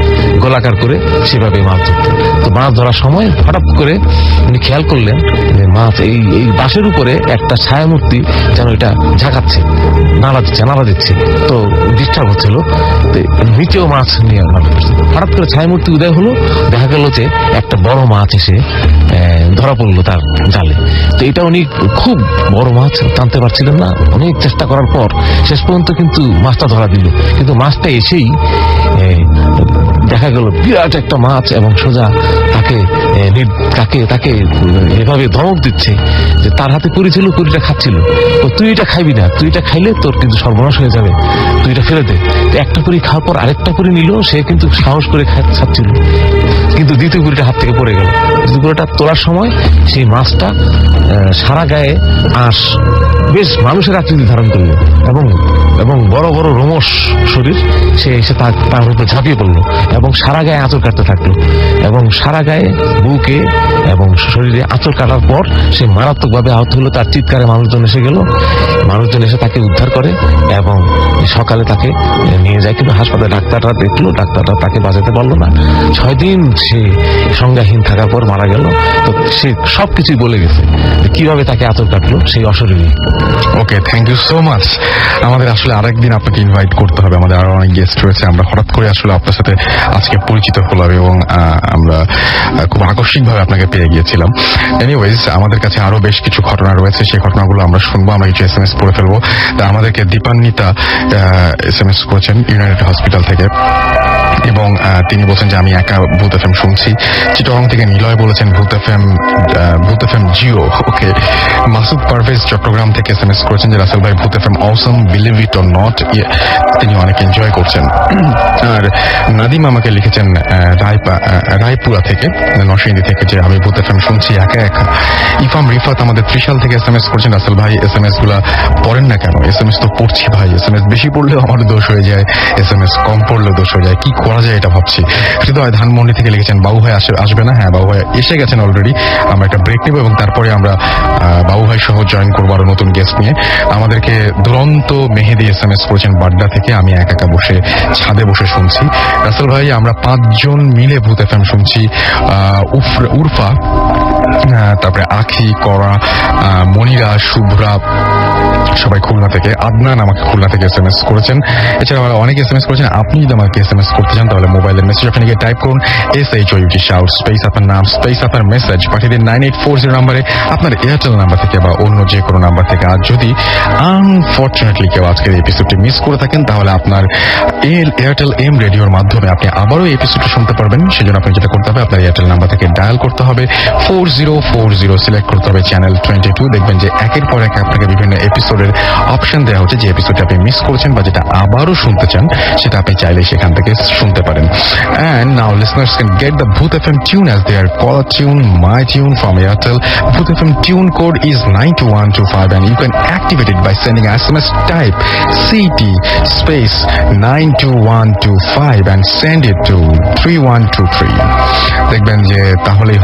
গোলাকার করে সেভাবে মাছ ধরতেন। তো মাছ ধরার সময় হঠাৎ করে উনি খেয়াল করলেন যে মাছ এই বাঁশের উপরে একটা ছায়ামূর্তি যেন এটা ঝাঁকাচ্ছে, নাড়া দিচ্ছে। তো ডিস্টার্ব হচ্ছিল, নিচেও মাছ নিয়ে হঠাৎ করে ছায়ামূর্তি উদয় হলো। দেখা গেল যে একটা বড় মাছ এসে ধরা পড়লো তার জালে। তো এটা উনি খুব বড় মাছ টানতে পারছিলেন না। অনেক চেষ্টা করার পর শেষ পর্যন্ত কিন্তু মাছটা ধরা দিল। কিন্তু মাছটা এসেই দেখা গেল বিরাট একটা মাছ এবং সোজা তাকে এভাবে ধমক দিচ্ছে যে তার হাতে কুড়ি ছিল, কুড়িটা খাচ্ছিল। তো তুই এটা খাইবি না, তুই এটা খাইলে তোর কিন্তু সর্বনাশ হয়ে যাবে, তুই এটা ফেলে দে। একটা কুড়ি খাওয়ার পর আরেকটা কুড়ি নিল। সে কিন্তু সাহস করে খাচ্ছিল, কিন্তু দ্বিতীয় কুড়িটা হাত থেকে পড়ে গেল। দ্বিতীয় কুড়িটা তোলার সময় সেই মাছটা সারা গায়ে আঁশ, বেশ মানুষের আকৃতি ধারণ করল এবং বড় বড় রোমশ শরীর। সে এসে তার উপরে ঝাঁপিয়ে পড়লো এবং সারা গায়ে আঁচড় কাটতে থাকলো এবং সারা গায়ে, বুকে এবং শরীরে আঁচড় কাটার পর সে মারাত্মকভাবে আহত হলো। তার চিৎকারে মানুষজন এসে গেল। মানুষজন এসে তাকে উদ্ধার করে এবং সকালে তাকে নিয়ে যায়। কিন্তু হাসপাতালে ডাক্তাররা দেখলো, ডাক্তাররা তাকে বাঁচাতে পারলো না। 6 দিন সে সংজ্ঞাহীন থাকার পর মারা গেল। তো সে সবকিছুই বলে গেছে কিভাবে তাকে আঁচড় কাটলো সেই অশরীরী। ওকে, থ্যাংক ইউ সো মাচ। আমাদের আসলে আরেকদিন আপনাকে ইনভাইট করতে হবে। আমাদের আরো অনেক গেস্ট রয়েছে। আমরা হঠাৎ করে আসলে আপনার সাথে আজকে পরিচিত হলাম এবং আমরা খুব আকস্মিকভাবে আপনাকে পেয়ে গিয়েছিলাম। এনিওয়েজ, আমাদের কাছে আরো বেশ কিছু ঘটনা রয়েছে, সেই ঘটনাগুলো আমরা শুনবো। আমরা কিছু SMS পড়ে ফেলবো। তা আমাদেরকে দীপান্বিতা SMS করেছেন ইউনাইটেড হসপিটাল থেকে এবং তিনি বলছেন যে আমি একা ভূত FM শুনছি। চিটাগং থেকে নিলয় বলেছেন ভূত FM জিও। ওকে, মাসুদ পারভেজ চট্টগ্রাম থেকে SMS করেছেন যে রাসেল ভাই ভূত FM Assam, believe it or not. তিনি অনেক এনজয় করছেন। আর নাদিম আমাকে লিখেছেন রায়পুরা থেকে, নরসিংদী থেকে, যে আমি ভূত FM শুনছি একা একা। ইফাম রিফাত আমাদের ত্রিশাল থেকে SMS করেছেন রাসেল ভাই SMS গুলা পড়েন না কেন? SMS তো পড়ছি ভাই, SMS বেশি পড়লেও আমার দোষ হয়ে যায়, SMS কম পড়লেও দোষ হয়ে যায়, কি করা যায় এটা ভাবছি। হৃদয় ধানমন্ডি থেকে লিখেছেন বাবু ভাই আসবে না? হ্যাঁ, বাবু ভাই এসে গেছেন অলরেডি। আমরা একটা ব্রেক নেব এবং তারপরে আমরা বাবু ভাই সহ জয়েন করবো আরো নতুন গেস্ট নিয়ে। আমাদেরকে দুরন্ত মেহেদি SMS করেছেন বাড্ডা থেকে, আমি একা একা বসে ছাদে বসে শুনছি। রাসেল ভাই আমরা 5 জন মিলে ভূত FM শুনছি। উরফা, তারপরে আখি, করা, মনিরা, শুভ্রা, সবাই খুলনা থেকে। আদনান আমাকে খুলনা থেকে SMS করেছেন। এছাড়া অনেকে SMS করেছেন। আপনি যদি আমাকে SMS করতে চান তাহলে মোবাইলের মেসেজ ওখানে গিয়ে টাইপ করুন SHOUT শাউট স্পেস আপনার নাম স্পেস আপনার মেসেজ পাঠিয়ে দিন 9840 নাম্বারে, আপনার এয়ারটেল নাম্বার থেকে বা অন্য যে কোনো নাম্বার থেকে। আর যদি আনফরচুনেটলি কেউ আজকের এপিসোডটি মিস করে থাকেন তাহলে আপনার এয়ারটেল এম রেডিওর মাধ্যমে আপনি আবারও এই এপিসোডটি শুনতে পারবেন। সেজন্য আপনি যেটা করতে হবে, আপনার এয়ারটেল নাম্বার থেকে ডায়াল করতে হবে 4040, সিলেক্ট করতে হবে চ্যানেল 22। দেখবেন যে একের পর এক আপনাকে বিভিন্ন এপিসোডের অপশন দেওয়া হচ্ছে। যে এপিসোডটি আপনি মিস করেছেন বা যেটা আবারও শুনতে চান সেটা আপনি চাইলে সেখান থেকে শুনতে পারেন। And now listeners can get the Booth FM tune as their caller tune, my tune from Airtel. Booth FM tune code is 92125 and you can activate it by sending SMS type CT space 92125 and send it to 3123. দেখবেন যে তাহলেই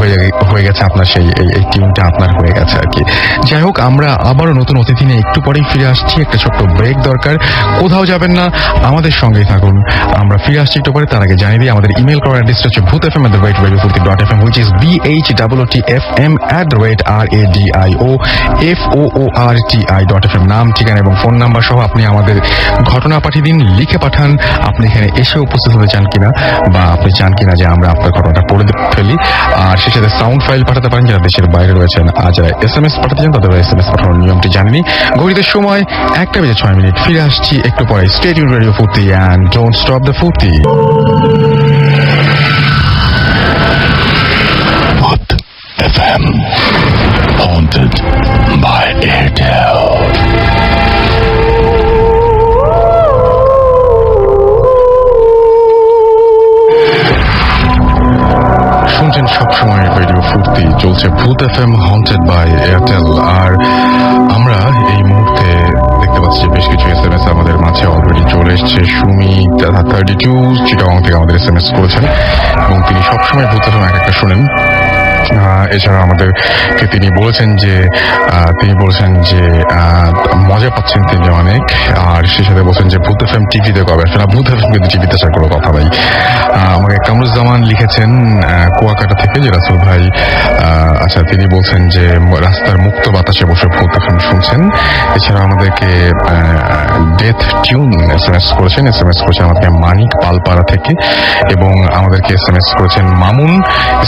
হয়ে গেছে আপনার সেই এই টিউনটা আপনার হয়ে গেছে আর কি। যাই হোক, আমরা আবারও নতুন অতিথি নিয়ে একটু পরেই ফিরে আসছি। একটা ছোট্ট ব্রেক দরকার, কোথাও যাবেন না, আমাদের সঙ্গেই থাকুন। আমরা ফিরে আসছি একটু পরে। তার আগে জানিয়ে দিই আমাদের ইমেল করার অ্যাড্রেসটা হচ্ছে bhoothfm@radiofurti.fm, which is BHOOTFM@RADIOFOORTI.FM। নাম, ঠিকানা এবং ফোন নাম্বার সহ আপনি আমাদের ঘটনা পাঠিয়ে দিন, লিখে পাঠান। আপনি এখানে এসে উপস্থিত হতে চান কিনা বা আপনি চান কিনা যে আমরা আপনার ঘটনাটা পড়ে ফেলি। আর সে সাথে সাউন্ড ফাইল পাঠাতে পারেন যারা দেশের বাইরে রয়েছেন। আর যারা SMS পাঠাতে চান তাদের SMS পাঠানোর নিয়মটি জানেনি। ঘড়িতে সময় 1:06। ফিরে আসছি একটু পরে। স্টে টিউনড রেডিও ফুর্তি and don't stop the ফুর্তি। FM. Haunted by Airtel. শুনছেন সবসময় রেডিও ফুর্তি, চলছে ভূত এফএম হন্টেড বাই এয়ারটেল। আর আমরা এই মুহূর্তে দেখতে পাচ্ছি বেশ কিছু SMS আমাদের মাঝে অলরেডি চলে এসছে। সুমি 32 চিটাগং থেকে আমাদের SMS করেছেন এবং তিনি সবসময় ভূত এফএম এক একটা শোনেন। এছাড়া আমাদেরকে তিনি বলেছেন যে মজা পাচ্ছেন তিনি অনেক, আর সে সাথে বলছেন যে ভূত এফএম টিভিতে কবে আসবে না। ভূত এফএম কিন্তু টিভিতে আসার কোনো কথা নাই। আমাকে কামরুজ্জামান লিখেছেন কুয়াকাটা থেকে যে রাসুল ভাই, আচ্ছা তিনি বলছেন যে রাস্তার মুক্ত বাতাসে বসে ভূত এফএম শুনছেন। এছাড়া আমাদেরকে ডেথ টিউন SMS করেছেন আমাদেরকে মানিক পালপাড়া থেকে, এবং আমাদেরকে SMS করেছেন মামুন,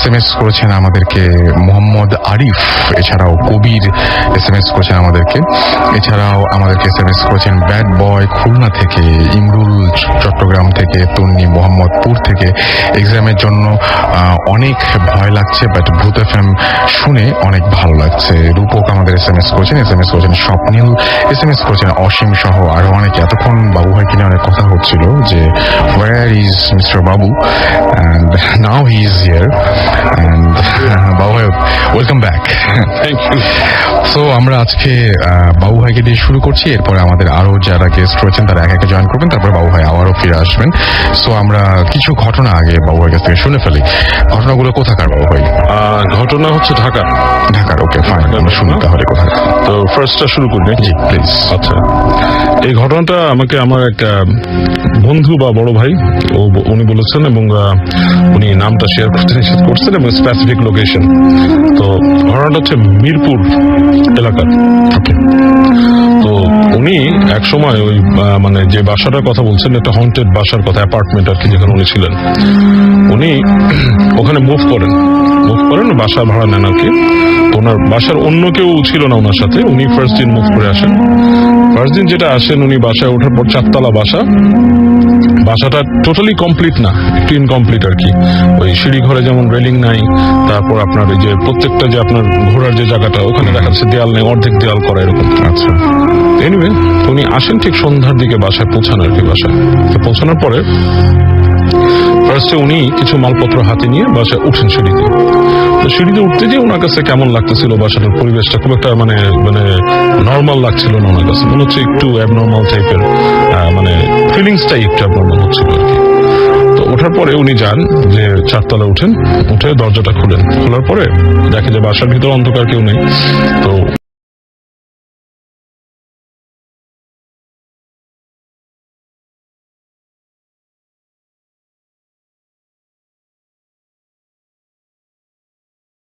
SMS করেছেন আমাদেরকে মোহাম্মদ আরিফ, এছাড়াও কবির SMS করেছেন আমাদেরকে, এছাড়াও আমাদেরকে SMS করেছেন ব্যাড বয় খুলনা থেকে, ইমরুল চট্টগ্রাম থেকে, তন্নি মোহাম্মদপুর থেকে। এক্সামের জন্য অনেক ভয় লাগছে, বাট ভূত এফএম শুনে অনেক ভালো লাগছে। রূপক আমাদের SMS করেছেন স্বপ্নিল, SMS করেছেন অসীম সহ আরো অনেকে। এতক্ষণ বাবু ভাই কিনে অনেক কথা হচ্ছিল যে where is Mr. Babu, and now he is here, and Babu ভাই welcome back. Thank you. So আমরা আজকে বাবু ভাইকে দিয়ে শুরু করছি, এরপরে আমাদের আরো যারা গেস্ট রয়েছেন তারা একে জয়েন করবেন, তারপরে বাবু ভাই আবারও ফিরে আসবেন। সো আমরা কিছু ঘটনা আগে বাবু ভাইয়ের কাছ থেকে শুনে ফেলি। ঘটনাগুলো কোথাকার বাবু ভাই? ঘটনা হচ্ছে ঢাকার। ওকে ফাইন, আমরা শুনি তাহলে কোথায়। তো ফার্স্টটা শুরু করি নাকি? জি প্লিজ। আচ্ছা, এই ঘটনাটা আমাকে আমার একটা বন্ধু বা বড় ভাই উনি বলেছেন, এবং উনি নামটা শেয়ার করতে নিষেধ করছেন এবং স্পেসিফিক লোকেশন। তো ঘটনাটা হচ্ছে মিরপুর এলাকার। ওকে। তো উনি এক সময় ওই মানে যে বাসাটার কথা বলছেন, একটা হন্টেড বাসার কথা, অ্যাপার্টমেন্ট আর কি, যেখানে উনি ছিলেন, উনি ওখানে মুভ করেন, বাসা ভাড়া নেন আর কি। ওনার বাসার অন্য কেউ ছিল না ওনার সাথে, উনি ফার্স্ট দিন মুভ করে আসেন। ফার্স্ট দিন যেটা আসেন, উনি বাসায় ওঠার পর 4 তলা বাসাটা টোটালি কমপ্লিট না, একটু ইনকমপ্লিট আর কি। ওই সিঁড়ি ঘরে যেমন রেলিং নাই, তারপর আপনার ওই যে প্রত্যেকটা যে আপনার ঘোরার যে জায়গাটা, ওখানে দেখা যাচ্ছে দেয়াল নেই, অর্ধেক দেয়াল করা এরকম। আচ্ছা, এনিওয়ে উনি আসেন ঠিক সন্ধ্যার দিকে বাসায় পৌঁছান আর কি। বাসায় পৌঁছানোর পরে ফার্স্টে উনি কিছু মালপত্র হাতে নিয়ে বাসায় উঠেন সিঁড়িতে। তো সিঁড়িতে উঠতে গিয়ে ওনার কাছে কেমন লাগতেছিল, বাসাটার পরিবেশটা খুব একটা মানে নর্মাল লাগছিল না ওনার কাছে, মনে হচ্ছে একটু অ্যাবনর্মাল টাইপের, মানে ফিলিংসটাই একটু অ্যাবনর্মাল হচ্ছিল আর কি। তো ওঠার পরে উনি যান যে 4 তলায় উঠে দরজাটা খোলার পরে দেখে যে বাসার ভিতরে অন্ধকার, কেউ নেই। তো